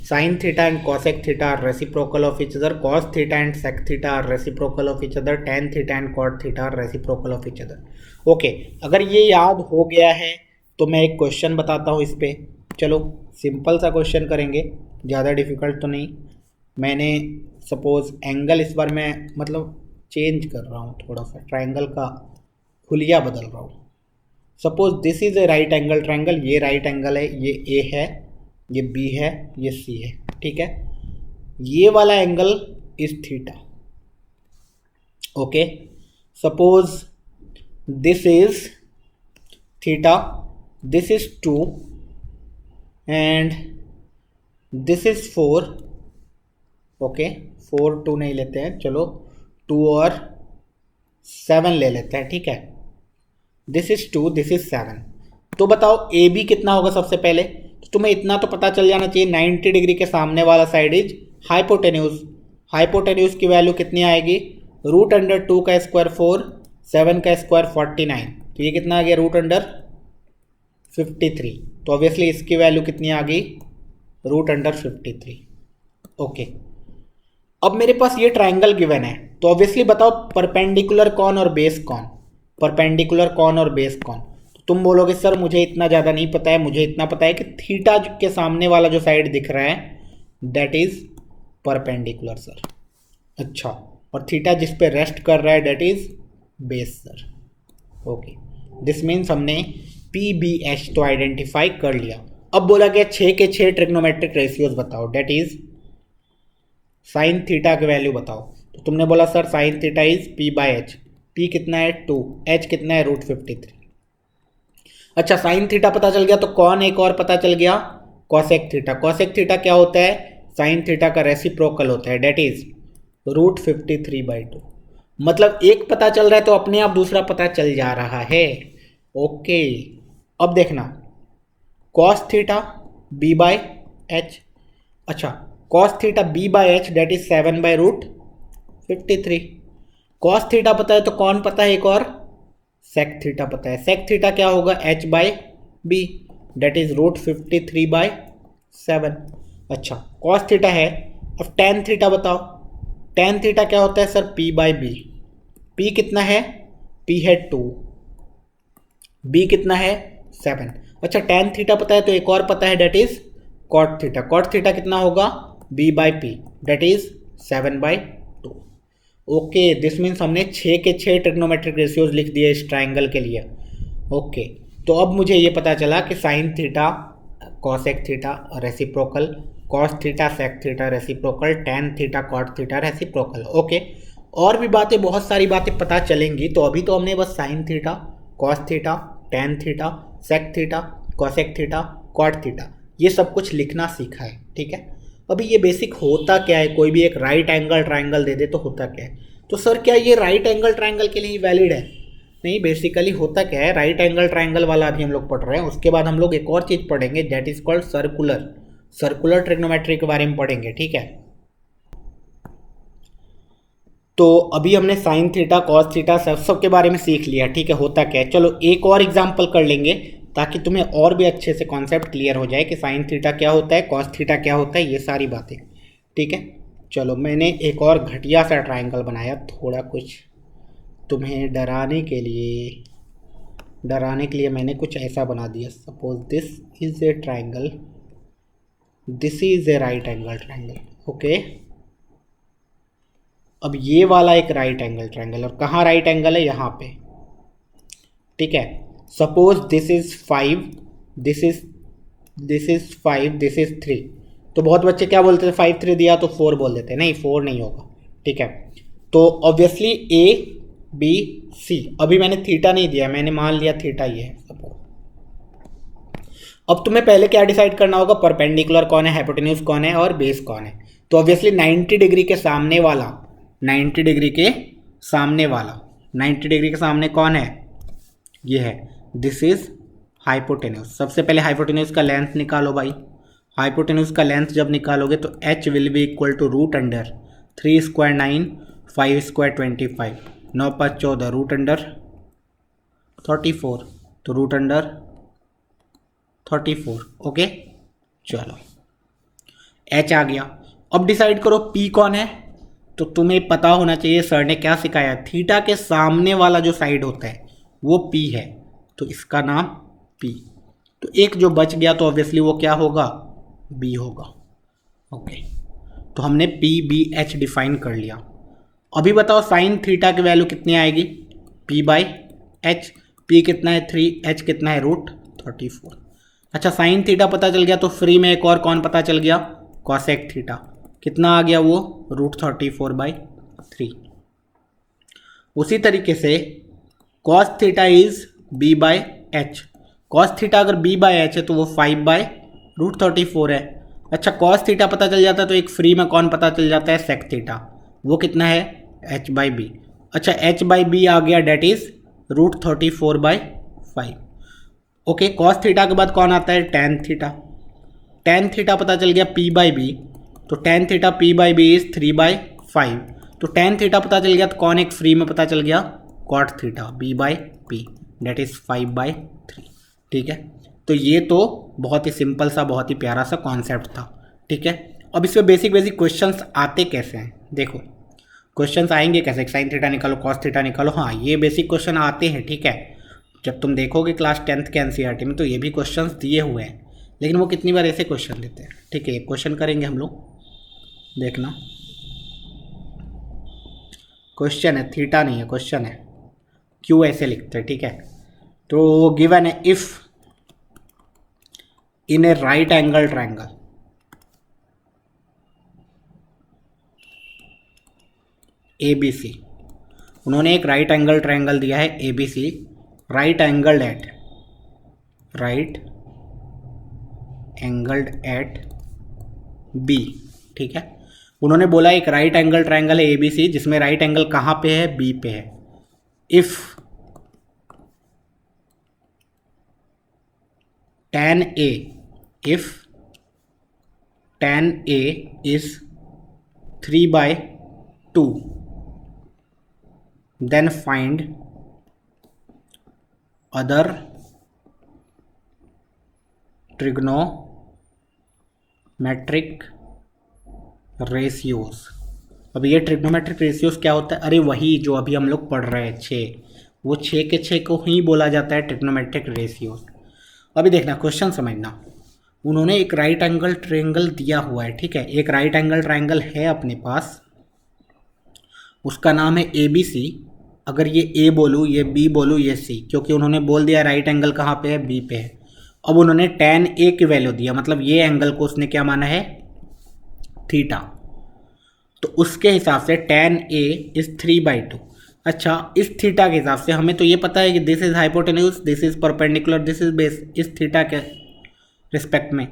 Speaker 1: sin theta and cosec theta are reciprocal of each other, cos theta and sec theta are reciprocal of each other, tan theta and cot theta are reciprocal of each other। Okay, अगर ये याद हो गया है तो मैं एक question बताता हूँ इस पे। चलो सिंपल सा क्वेश्चन करेंगे, ज़्यादा डिफिकल्ट तो नहीं। मैंने सपोज एंगल इस बार मैं मतलब चेंज कर रहा हूँ, थोड़ा सा ट्रायंगल का हुलिया बदल रहा हूँ। Suppose this is a right angle triangle, ये राइट एंगल है, ये ए है, ये बी है, ये सी है। ठीक है, ये वाला angle is theta. Okay, suppose this is theta, this is 2 and this is 4। Okay, 4 2 नहीं लेते हैं, चलो 2 और 7 ले लेते हैं। ठीक है, दिस इज 2, दिस इज 7। तो बताओ ए बी कितना होगा सबसे पहले, तो तुम्हें इतना तो पता चल जाना चाहिए 90 डिग्री के सामने वाला साइड इज हाइपोटेन्यूज की वैल्यू कितनी आएगी, √2 का स्क्वायर 4, 7 का स्क्वायर 49, तो ये कितना आ गया √53। तो ऑब्वियसली इसकी वैल्यू कितनी आ गई, √53। ओके, अब मेरे पास ये ट्रायंगल गिवन है, तो ऑब्वियसली बताओ परपेंडिकुलर कौन और बेस कौन, तो तुम बोलोगे सर मुझे इतना ज़्यादा नहीं पता है, मुझे इतना पता है कि थीटा के सामने वाला जो साइड दिख रहा है दैट इज परपेंडिकुलर सर। अच्छा, और थीटा जिस पे रेस्ट कर रहा है that is base sir. Okay, this means हमने पी बी एच तो आइडेंटिफाई कर लिया। अब बोला गया 6 के 6 ट्रिग्नोमेट्रिक रेशियोज बताओ, डेट इज साइन थीटा की वैल्यू बताओ। तो तुमने बोला sir sign theta is P by H, P कितना है 2, एच कितना है √53। अच्छा साइन थीटा पता चल गया, तो कौन एक और पता चल गया, कॉसेक थीटा। कॉसेक थीटा क्या होता है, साइन थीटा का रेसिप्रोकल होता है, डेट इज √53/2। मतलब एक पता चल रहा है तो अपने आप दूसरा पता चल जा रहा है। ओके, अब देखना cos theta B by H. अच्छा cos theta B by H that is 7/√53। Cos theta पता है तो कौन पता है एक और, सेक थीटा पता है। सेक थीटा क्या होगा, h by B that is √53/7। अच्छा कॉस थीटा है, अब टेन थीटा बताओ। टेन थीटा क्या होता है sir, p by B. p कितना है, p है 2, b कितना है 7। अच्छा टेन थीटा पता है तो एक और पता है, that is cot theta. Cot theta कितना होगा, b by P that is 7/2। Okay, this means हमने 6 के 6 ट्रिग्नोमेट्रिक रेशियोज लिख दिए इस ट्राइंगल के लिए। ओके, तो अब मुझे ये पता चला कि sine theta cosec theta reciprocal, cos theta sec theta reciprocal, tan theta cot theta reciprocal. Okay, और भी बातें, बहुत सारी बातें पता चलेंगी। तो अभी तो हमने बस sine theta, cos theta, tan theta, sec theta, cosec theta, cot theta, ये सब कुछ लिखना सीखा है। ठीक है, अभी ये बेसिक होता क्या है, कोई भी एक राइट एंगल ट्राइंगल दे दे तो होता क्या है। तो सर क्या ये राइट एंगल ट्राइंगल के लिए वैलिड है, नहीं, बेसिकली होता क्या है, राइट एंगल ट्राइंगल वाला अभी हम लोग पढ़ रहे हैं। उसके बाद हम लोग एक और चीज़ पढ़ेंगे that is called circular, circular trigonometry के बारे में पढ़ेंगे। ठीक है, तो अभी हमने साइन थीटा कॉस थीटा सब के बारे में सीख लिया। ठीक है, होता क्या है, चलो एक और एग्जांपल कर लेंगे ताकि तुम्हें और भी अच्छे से कॉन्सेप्ट क्लियर हो जाए कि साइन थीटा क्या होता है, कॉस थीटा क्या होता है, ये सारी बातें। ठीक है, चलो मैंने एक और घटिया सा ट्राइंगल बनाया, थोड़ा कुछ तुम्हें डराने के लिए मैंने कुछ ऐसा बना दिया। Suppose this is a triangle, this is a right angle triangle. Okay, अब ये वाला एक राइट एंगल ट्राइंगल, और कहाँ राइट एंगल है, यहाँ पे। ठीक है, suppose this is 5, this is 5, this is 3। तो बहुत बच्चे क्या बोलते थे, 5 3 दिया तो 4 बोल देते, नहीं 4 नहीं होगा। ठीक है, तो ऑब्वियसली ए बी सी, अभी मैंने थीटा नहीं दिया, मैंने मान लिया थीटा ये है सपोज। अब तुम्हें पहले क्या डिसाइड करना होगा, परपेंडिकुलर कौन है, हाइपोटेन्यूज कौन है और बेस कौन है। तो ऑब्वियसली 90 डिग्री के सामने वाला, 90 डिग्री के सामने वाला, 90 डिग्री के सामने कौन है, ये है, दिस इज हाइपोटेन्यूज। सबसे पहले हाइपोटेन्यूज का लेंथ निकालो भाई। हाइपोटेन्यूज का लेंथ जब निकालोगे तो h will be equal to √3 square 9, 5 square 25, 9 5 14, √34, तो √34। ओके, चलो h आ गया। अब डिसाइड करो p कौन है। तो तुम्हें पता होना चाहिए सर ने क्या सिखाया, थीटा के सामने वाला जो साइड होता है वो p है, तो इसका नाम p। तो एक जो बच गया तो ऑब्वियसली वो क्या होगा, b होगा। ओके, तो हमने p b h डिफाइन कर लिया। अभी बताओ साइन थीटा की वैल्यू कितनी आएगी, p बाई h। p कितना है 3, h कितना है √34। अच्छा साइन थीटा पता चल गया, तो फ्री में एक और कौन पता चल गया, कॉसेक थीटा। कितना आ गया वो, √34/3। उसी तरीके से cos theta is b by H. Cos theta अगर b बाई एच है तो वो 5/√34 है। अच्छा कॉस थीटा पता चल जाता है तो एक फ्री में कौन पता चल जाता है, सेक थीटा, वो कितना है h/b। अच्छा h/b आ गया, that is √34/5। Okay, cos theta के बाद कौन आता है, टेन थीटा। टेन थीटा पता चल गया p/b, तो टेन थीटा p/b इज 3/5। तो टेन थीटा पता चल गया तो कौन एक फ्री में पता चल गया, cot theta b/p date is 5/3। ठीक है, तो ये तो बहुत ही सिंपल सा, बहुत ही प्यारा सा कॉन्सेप्ट था। ठीक है, अब इसमें बेसिक बेसिक क्वेश्चंस आते कैसे हैं, देखो क्वेश्चंस आएंगे कैसे, साइन थीटा निकालो, कॉस थीटा निकालो, हाँ ये बेसिक क्वेश्चन आते हैं। ठीक है, जब तुम देखोगे क्लास 10th के एनसीईआरटी में तो ये भी क्वेश्चंस दिए हुए हैं, लेकिन वो कितनी बार ऐसे क्वेश्चन देते हैं। ठीक है, एक क्वेश्चन करेंगे हम लोग, देखना क्वेश्चन है, थीटा नहीं है, क्वेश्चन है। क्यू ऐसे लिखते हैं, ठीक है। तो गिवन है if in a right angle triangle, A B C, उन्होंने एक राइट एंगल ट्रायंगल दिया है A B C, right angled at B, ठीक है। उन्होंने बोला एक राइट एंगल ट्रायंगल है ए बी सी जिसमें राइट एंगल कहाँ पे है, बी पे है। If tan A, if tan A is 3/2, then find other trigonometric ratios। अब ये ट्रिग्नोमेट्रिक रेशियोज क्या होता है? अरे वही जो अभी हम लोग पढ़ रहे हैं 6, वो 6 के 6 को ही बोला जाता है ट्रिग्नोमेट्रिक रेशियोज। अभी देखना, क्वेश्चन समझना। उन्होंने एक राइट एंगल ट्रायंगल दिया हुआ है, ठीक है। एक राइट एंगल ट्रायंगल है अपने पास, उसका नाम है ए बी सी। अगर ये ए बोलूँ, ये बी बोलूँ, ये सी, क्योंकि उन्होंने बोल दिया राइट एंगल कहाँ पे है, बी पे है। अब उन्होंने tan A की वैल्यू दिया, मतलब ये एंगल को उसने क्या माना है, थीटा। तो उसके हिसाब से tan A इज 3/2। अच्छा, इस थीटा के हिसाब से हमें तो ये पता है कि this is hypotenuse, this is perpendicular, this is base, इस थीटा के रिस्पेक्ट में।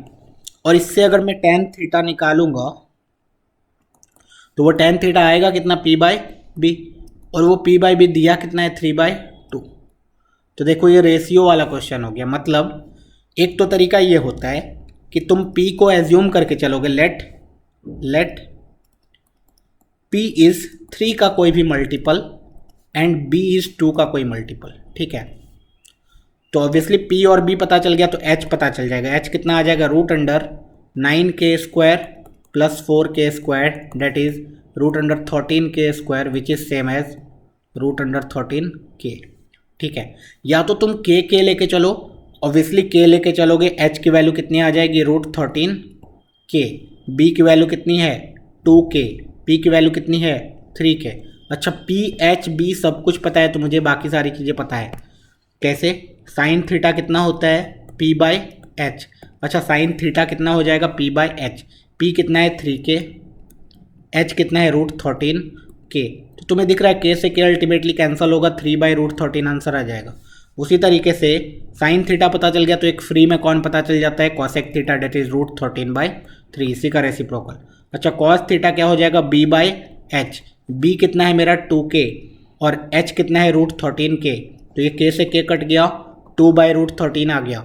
Speaker 1: और इससे अगर मैं tan थीटा निकालूंगा तो वो tan थीटा आएगा कितना, p/b, और वो p/b दिया कितना है, 3/2। तो देखो ये रेशियो वाला क्वेश्चन हो गया। मतलब एक तो तरीका ये होता है कि तुम p को एज्यूम करके चलोगे, लेट p इज 3 का कोई भी मल्टीपल एंड b इज 2 का कोई मल्टीपल, ठीक है। तो ऑब्वियसली p और b पता चल गया तो h पता चल जाएगा। h कितना आ जाएगा, √9k² plus 4k² that is √13k² which is same as √13k, ठीक है। या तो तुम k लेके चलो, ऑब्वियसली k लेके चलोगे, h की वैल्यू कितनी आ जाएगी, √13k, b की वैल्यू कितनी है, 2k, p की वैल्यू कितनी है, 3k। अच्छा, p h b सब कुछ पता है तो मुझे बाकी सारी चीज़ें पता है। कैसे, साइन थीटा कितना होता है, p/h। अच्छा, साइन थीटा कितना हो जाएगा, p/h। p कितना है, 3k, h कितना है, √13k। तो तुम्हें दिख रहा है k से k अल्टीमेटली कैंसिल होगा, 3/√13 आंसर आ जाएगा। उसी तरीके से साइन थीटा पता चल गया तो एक फ्री में कौन पता चल जाता है, कॉसेक थीटा डेट इज √13/3, इसी का रेसिप्रोकल। अच्छा, कॉस थीटा क्या हो जाएगा, b/h। b कितना है मेरा, 2k, और h कितना है, √13k। तो ये k से k कट गया, 2/√13 आ गया।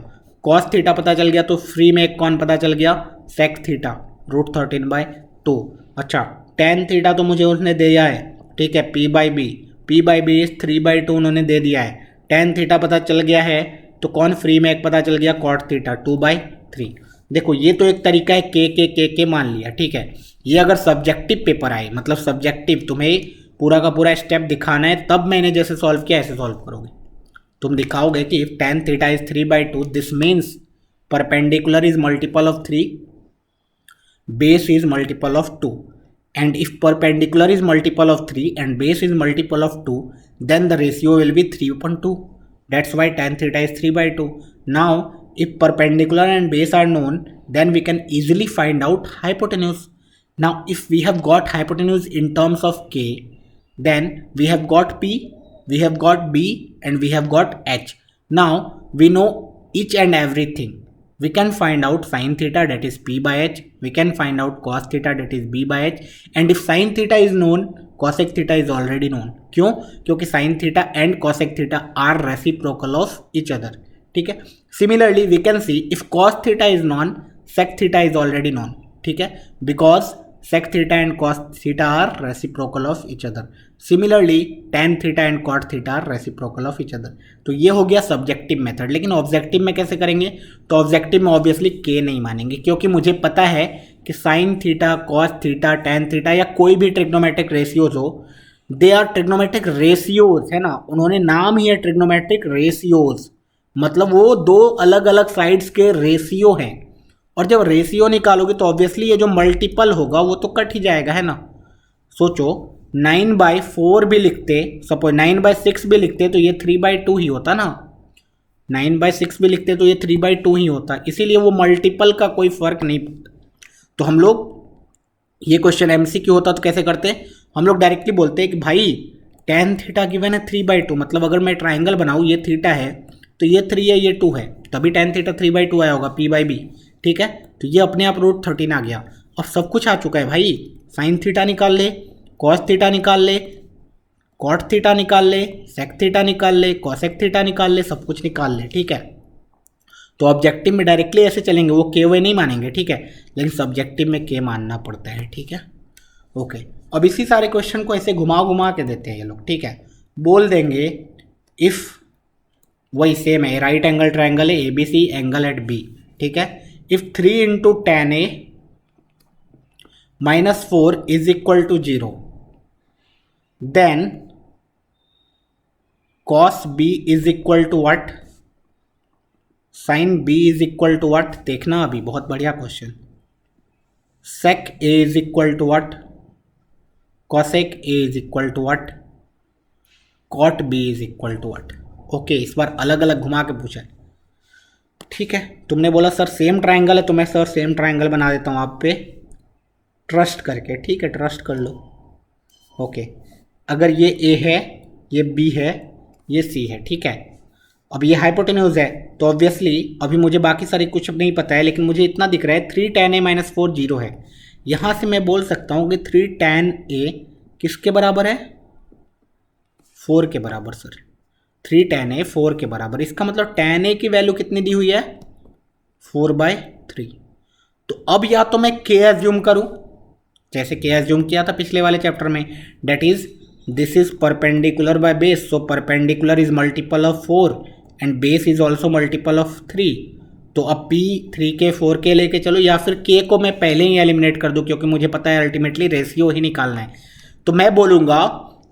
Speaker 1: कॉस थीटा पता चल गया तो फ्री में एक कौन पता चल गया, सेक थीटा, √13/2। अच्छा, tan थीटा तो मुझे उसने दिया है, ठीक है, p/b इज 3/2 उन्होंने दे दिया है। tan थीटा पता चल गया है तो कौन फ्री में एक पता चल गया, cot थीटा, 2/3। देखो ये तो एक तरीका है, के मान लिया, ठीक है। ये अगर सब्जेक्टिव पेपर आए, मतलब सब्जेक्टिव तुम्हें पूरा का पूरा स्टेप दिखाना है, तब मैंने जैसे सॉल्व किया ऐसे सॉल्व करोगे। तुम दिखाओगे कि if tan theta is 3/2 this means perpendicular is multiple of 3, base is multiple of 2, and if perpendicular is multiple of 3 and base is multiple of 2, then the ratio will be 3/2. That's why tan theta is 3/2. Now if perpendicular and base are known, then we can easily find out hypotenuse. Now if we have got hypotenuse in terms of k, then we have got p, we have got b, and we have got h. Now we know each and everything. We can find out sin theta, that is p/h. We can find out cos theta, that is b/h. And if sin theta is known, cosec theta is already known. क्यों? क्योंकि sin theta and cosec theta are reciprocal of each other. ठीक है। Similarly, we can see if cos theta is known, sec theta is already known. ठीक है, because sec theta and cos theta are reciprocal of each other. Similarly, tan theta and cot theta are reciprocal of each other. तो ये हो गया subjective method. लेकिन objective में कैसे करेंगे? तो ऑब्जेक्टिव में ऑब्वियसली के नहीं मानेंगे, क्योंकि मुझे पता है कि sine theta, cos theta, tan theta या कोई भी ट्रिग्नोमेट्रिक रेशियोज हो, दे आर ट्रिग्नोमेट्रिक रेशियोज, है ना। उन्होंने नाम ही है ट्रिग्नोमेट्रिक रेशियोज, मतलब वो दो अलग अलग साइड्स के रेशियो हैं। और जब रेशियो निकालोगे तो ऑब्वियसली ये जो मल्टीपल होगा वो तो कट ही जाएगा, है ना। सोचो 9/4 भी लिखते, सपोज 9/6 भी लिखते तो ये 3/2 ही होता ना, 9/6 भी लिखते तो ये 3/2 ही होता, इसीलिए वो मल्टीपल का कोई फर्क नहीं पड़ता। तो हम लोग ये क्वेश्चन एमसीक्यू होता तो कैसे करते, हम लोग डायरेक्टली बोलते हैं कि भाई tan थीटा गिवन है 3/2, मतलब अगर मैं ट्राइंगल बनाऊँ ये थीटा है तो ये 3 है ये 2 है, तभी tan थीटा 3/2 आया होगा p/b, ठीक है। तो ये अपने आप √13 आ गया। अब सब कुछ आ चुका है भाई, साइन थीटा निकाल ले, कॉस थीटा निकाल ले, कॉट थीटा निकाल ले, सेक थीटा निकाल ले, कॉसेक थीटा निकाल ले, सब कुछ निकाल ले, ठीक है। तो ऑब्जेक्टिव में डायरेक्टली ऐसे चलेंगे, वो के वे नहीं मानेंगे, ठीक है, लेकिन सब्जेक्टिव में के मानना पड़ता है, ठीक है। ओके, अब इसी सारे क्वेश्चन को ऐसे घुमा घुमा के देते हैं ये लोग, ठीक है। बोल देंगे इफ़, वही सेम है, राइट एंगल ट्राइंगल है ABC, एंगल एट B, ठीक है। If 3 × tan A - 4 = 0, then cos B = what, sin B = what, देखना अभी, बहुत बढ़िया question. sec A = what, cosec A = what, cot B = what। Okay, इस बार अलग अलग घुमा के पूछा है, ठीक है। तुमने बोला सर सेम ट्राइंगल है, तो मैं सर सेम ट्राइंगल बना देता हूँ आप पे ट्रस्ट करके, ठीक है, ट्रस्ट कर लो। ओके, अगर ये A है, ये B है, ये C है, ठीक है। अब ये हाइपोटेन्यूज है तो ऑब्वियसली अभी मुझे बाकी सारी कुछ नहीं पता है, लेकिन मुझे इतना दिख रहा है 3 tan A - 4 0 है। यहाँ से मैं बोल सकता हूँ कि 3 tan A किसके बराबर है, 4 के बराबर सर, 3 tan A 4 के बराबर। इसका मतलब tan A की वैल्यू कितनी दी हुई है, 4/3। तो अब या तो मैं k एज्यूम करूँ, जैसे k एज्यूम किया था पिछले वाले चैप्टर में, that is this is perpendicular by base, so perpendicular is multiple of 4 and base is also multiple of 3। तो अब p 3k 4k लेके चलो, या फिर k को मैं पहले ही एलिमिनेट कर दूं, क्योंकि मुझे पता है अल्टीमेटली रेशियो ही निकालना है। तो मैं बोलूँगा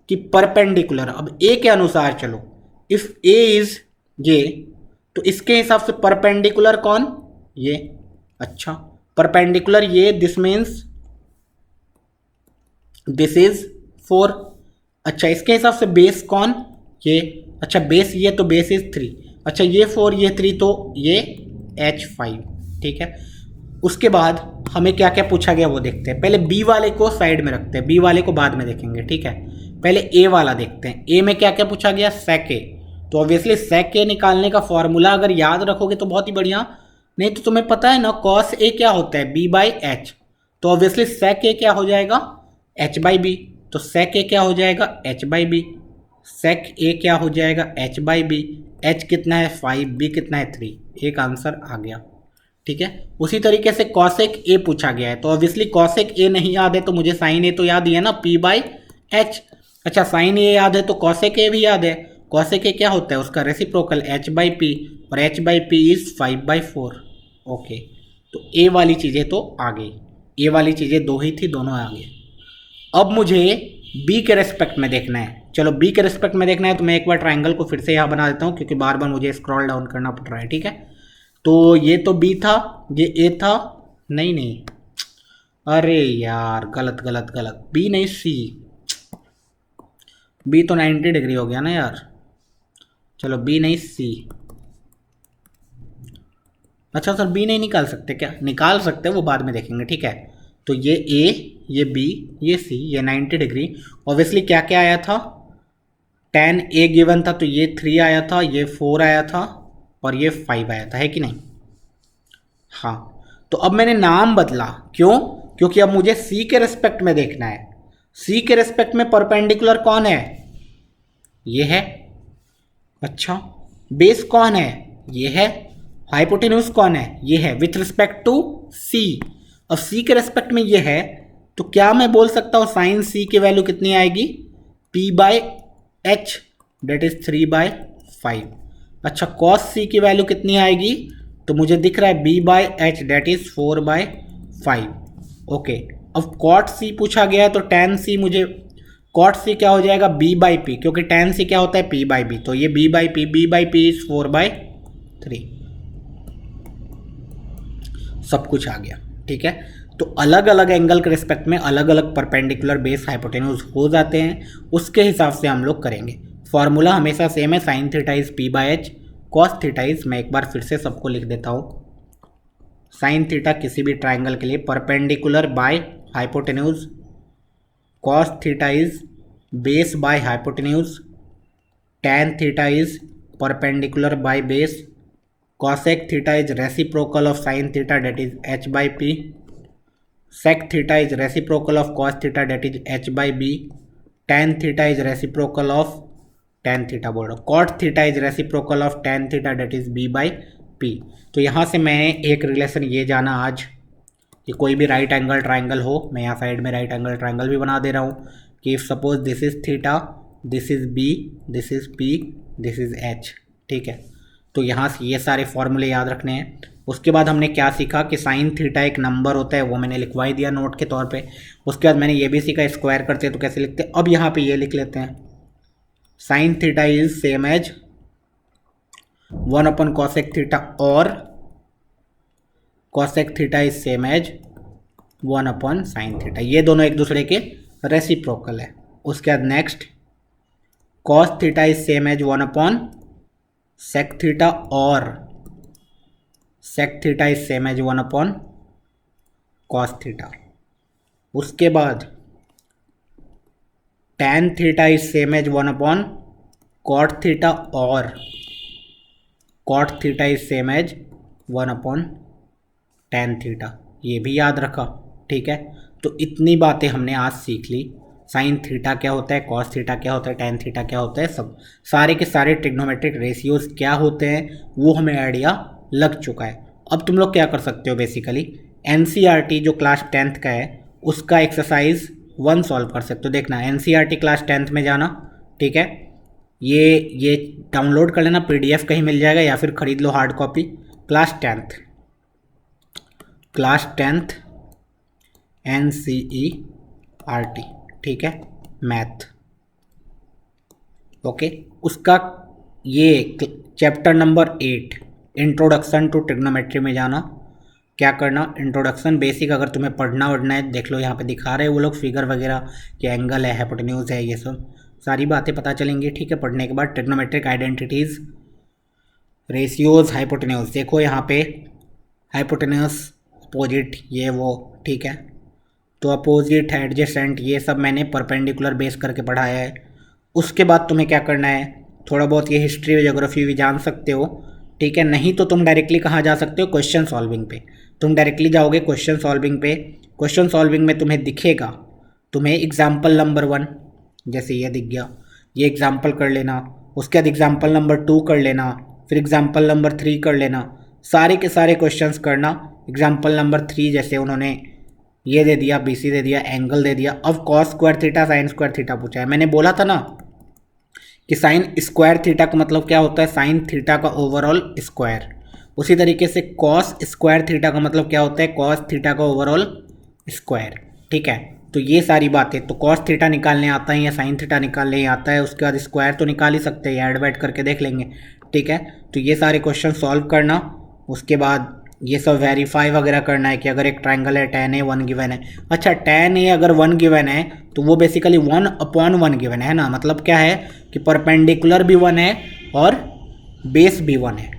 Speaker 1: कि परपेंडिकुलर, अब a के अनुसार चलो, इफ a इज ये, तो इसके हिसाब से परपेंडिकुलर कौन, ये, अच्छा परपेंडिकुलर ये, दिस मीन्स दिस इज 4, अच्छा इसके हिसाब से बेस कौन, ये, अच्छा बेस ये, तो बेस इज 3, अच्छा ये 4 ये 3, तो ये H5, ठीक है। उसके बाद हमें क्या क्या पूछा गया वो देखते हैं। पहले B वाले को साइड में रखते हैं, B वाले को बाद में देखेंगे, ठीक है। पहले A वाला देखते हैं, A में क्या क्या पूछा गया, sec A। तो ऑब्वियसली sec A निकालने का फॉर्मूला अगर याद रखोगे तो बहुत ही बढ़िया, नहीं तो तुम्हें पता है ना cos A क्या होता है, B/H। तो ऑब्वियसली sec A क्या हो जाएगा, H/B। तो sec A क्या हो जाएगा, H/B। sec A क्या हो जाएगा, H/B। H कितना है 5, B कितना है 3, एक आंसर आ गया, ठीक है। उसी तरीके से cosec A पूछा गया है, तो ऑब्वियसली cosec A नहीं याद है तो मुझे sin A तो याद ही है ना, P/H। अच्छा sin A याद है तो cosec A भी याद है, cosec A क्या होता है, उसका रेसिप्रोकल H/P, और H/P इज 5/4। ओके, तो A वाली चीज़ें तो आ गई, A वाली चीज़ें दो ही थी, दोनों आ गई। अब मुझे B के रेस्पेक्ट में देखना है, चलो B के रेस्पेक्ट में देखना है, तो मैं एक बार ट्राइंगल को फिर से यहाँ बना देता हूँ, क्योंकि बार बार मुझे स्क्रॉल डाउन करना पड़ रहा है, ठीक है। तो ये तो B था, ये A था, नहीं नहीं, अरे यार गलत गलत गलत, B नहीं C, B तो 90 डिग्री हो गया ना यार, चलो B नहीं C। अच्छा सर B नहीं निकाल सकते क्या, निकाल सकते, वो बाद में देखेंगे, ठीक है। तो ये A, ये B, ये C, ये 90 डिग्री। ऑब्वियसली क्या क्या आया था, tan A गिवन था तो ये 3 आया था, ये 4 आया था, और ये 5 आया था, है कि नहीं। हाँ, तो अब मैंने नाम बदला, क्यों, क्योंकि अब मुझे C के रेस्पेक्ट में देखना है। C के रेस्पेक्ट में परपेंडिकुलर कौन है, ये है, अच्छा बेस कौन है, ये है, हाइपोटेन्यूज कौन है, ये है, विथ रिस्पेक्ट टू C। अब C के रेस्पेक्ट में ये है, तो क्या मैं बोल सकता हूँ साइन C की वैल्यू कितनी आएगी, P/H, डेट इज 3/5। अच्छा cos C की वैल्यू कितनी आएगी, तो मुझे दिख रहा है B/H, डेट इज 4/5। ओके, अब cot C पूछा गया है, तो tan C मुझे, cot C क्या हो जाएगा, B/P, क्योंकि tan C क्या होता है, P/B, तो ये B/P, B/P इज 4/3, सब कुछ आ गया, ठीक है। तो अलग अलग एंगल के रिस्पेक्ट में अलग अलग परपेंडिकुलर बेस हाइपोटेन्यूज हो जाते हैं, उसके हिसाब से हम लोग करेंगे। फॉर्मूला हमेशा सेम है, sine theta is P by H, cos theta is, मैं एक बार फिर से सबको लिख देता हूँ, साइन थीटा किसी भी ट्राइंगल के लिए perpendicular by hypotenuse, cos theta is base by hypotenuse, tan theta is perpendicular by base, cosec theta is reciprocal of sine theta that is h by P, sec theta is reciprocal of cos theta that is h by B, tan theta is reciprocal of tan theta बोल रहा हूँ, cot theta is reciprocal of tan theta that is b by P. तो यहाँ से मैंने एक relation ये जाना आज कि कोई भी राइट एंगल ट्राइंगल हो, मैं यहाँ साइड में राइट एंगल ट्राइंगल भी बना दे रहा हूँ कि if suppose this is theta, this is B, this is P, this is H, ठीक है। तो यहाँ से ये सारे फॉर्मूले याद रखने हैं। उसके बाद हमने क्या सीखा कि साइन थीटा एक नंबर होता है, वो मैंने लिखवा ही दिया नोट के तौर पे। उसके बाद मैंने ये भी सीखा स्क्वायर करते हैं तो कैसे लिखते हैं। अब यहाँ पे ये लिख लेते हैं, sine theta is same as 1 cosec theta और cosec theta is same as 1 sine theta, ये दोनों एक दूसरे के रेसिप्रोकल है। उसके बाद next, cos theta is same as 1 sec theta और sec theta is same as 1 cos theta. उसके बाद tan theta is same as 1 cot theta और cot theta is same as 1 tan theta, ये भी याद रखा, ठीक है। तो इतनी बातें हमने आज सीख ली, साइन थीटा क्या होता है, कॉस थीटा क्या होता है, tan थीटा क्या होता है, सब सारे के सारे ट्रिग्नोमेट्रिक रेशियोज क्या होते हैं वो हमें आइडिया लग चुका है। अब तुम लोग क्या कर सकते हो, बेसिकली एनसीईआरटी जो क्लास 10th का है उसका एक्सरसाइज 1 सॉल्व कर सकते हो। देखना एनसीईआरटी क्लास 10th में जाना, ठीक है, ये डाउनलोड कर लेना, पीडीएफ कहीं मिल जाएगा या फिर खरीद लो hard copy. Class 10th NCERT, ठीक है, मैथ, ओके। उसका ये chapter number 8 introduction to trigonometry में जाना। क्या करना, इंट्रोडक्शन बेसिक, अगर तुम्हें पढ़ना वढ़ना है देख लो, यहाँ पे दिखा रहे हैं वो लोग फिगर वगैरह कि एंगल है, हाइपोटेन्यूज है, ये सब सारी बातें पता चलेंगी, ठीक है। पढ़ने के बाद ट्रिग्नोमेट्रिक आइडेंटिटीज़, रेशियोज, हाइपोटेन्यूज, देखो यहाँ पे हाइपोटेन्यूज अपोजिट ये वो, ठीक है। तो अपोजिट एडजेसेंट ये सब मैंने परपेंडिकुलर बेस करके पढ़ाया है। उसके बाद तुम्हें क्या करना है, थोड़ा बहुत ये हिस्ट्री और ज्योग्राफी भी जान सकते हो, ठीक है। नहीं तो तुम डायरेक्टली कहाँ जा सकते हो, क्वेश्चन सॉल्विंग पे। तुम डायरेक्टली जाओगे क्वेश्चन सॉल्विंग पे, क्वेश्चन सॉल्विंग में तुम्हें दिखेगा, तुम्हें एग्जाम्पल नंबर 1 जैसे ये दिख गया, ये एग्जाम्पल कर लेना। उसके बाद एग्जाम्पल नंबर 2 कर लेना, फिर एग्जाम्पल नंबर 3 कर लेना, सारे के सारे क्वेश्चंस करना। एग्जाम्पल नंबर 3 जैसे उन्होंने ये दे दिया, BC दे दिया, एंगल दे दिया, अब cos square theta sine square theta पूछा है। मैंने बोला था ना कि साइन स्क्वायर थीटा का मतलब क्या होता है, साइन थीटा का ओवरऑल स्क्वायर। उसी तरीके से कॉस स्क्वायर थीटा का मतलब क्या होता है, कॉस थीटा का ओवरऑल स्क्वायर, ठीक है। तो ये सारी बातें, तो कॉस थीटा निकालने आता है या साइन थीटा निकालने आता है, उसके बाद स्क्वायर तो निकाल ही सकते हैं, ऐड वैड करके देख लेंगे, ठीक है। तो ये सारे क्वेश्चन सॉल्व करना। उसके बाद ये सब वेरीफाई वगैरह करना है कि अगर एक ट्राइंगल है, tan A 1 गिवन है। अच्छा, tan A अगर 1 गिवन है तो वो बेसिकली 1/1 गिवन है ना, मतलब क्या है कि परपेंडिकुलर भी 1 है और बेस भी 1 है।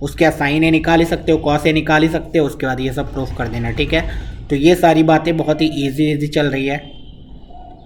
Speaker 1: उसके बाद साइन A निकाल ही सकते हो, कॉस A निकाल ही सकते हो, उसके बाद ये सब प्रूफ कर देना, ठीक है। तो ये सारी बातें बहुत ही ईजी चल रही है।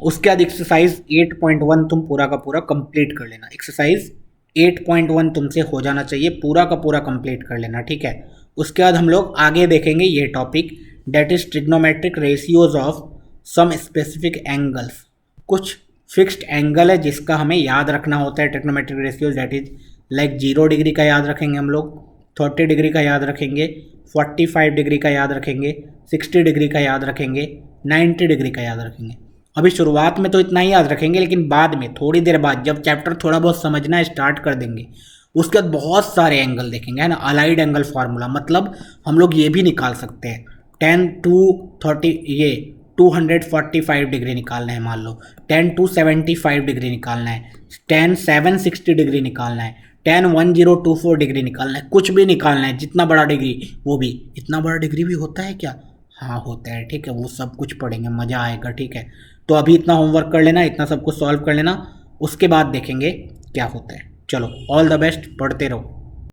Speaker 1: उसके बाद एक्सरसाइज 8.1 तुम पूरा का पूरा कंप्लीट कर लेना। एक्सरसाइज 8.1 तुमसे हो जाना चाहिए, पूरा का पूरा कंप्लीट कर लेना, ठीक है। उसके बाद हम लोग आगे देखेंगे ये topic, that is trigonometric ratios of some specific angles. कुछ फिक्स्ड एंगल है जिसका हमें याद रखना होता है trigonometric ratios, that is like 0 degree का याद रखेंगे हम लोग, 30 डिग्री का याद रखेंगे, 45 डिग्री का याद रखेंगे, 60 डिग्री का याद रखेंगे, 90 डिग्री का याद रखेंगे। अभी शुरुआत में तो इतना ही याद रखेंगे, लेकिन बाद में थोड़ी देर बाद जब चैप्टर थोड़ा बहुत समझना स्टार्ट कर देंगे उसके बाद बहुत सारे एंगल देखेंगे, है ना। अलाइड एंगल फार्मूला मतलब हम लोग ये भी निकाल सकते हैं, 10 to 30 ये 245 डिग्री निकालना है, मान लो 10 to 75 डिग्री निकालना है, 10 760 डिग्री निकालना है, 10 1024 डिग्री निकालना है, कुछ भी निकालना है, जितना बड़ा डिग्री वो भी। इतना बड़ा डिग्री भी होता है क्या, हाँ होता है, ठीक है, वो सब कुछ पढ़ेंगे, मज़ा आएगा, ठीक है। तो अभी इतना होमवर्क कर लेना, इतना सब कुछ सॉल्व कर लेना, उसके बाद देखेंगे क्या होता है। चलो, ऑल द बेस्ट, पढ़ते रहो।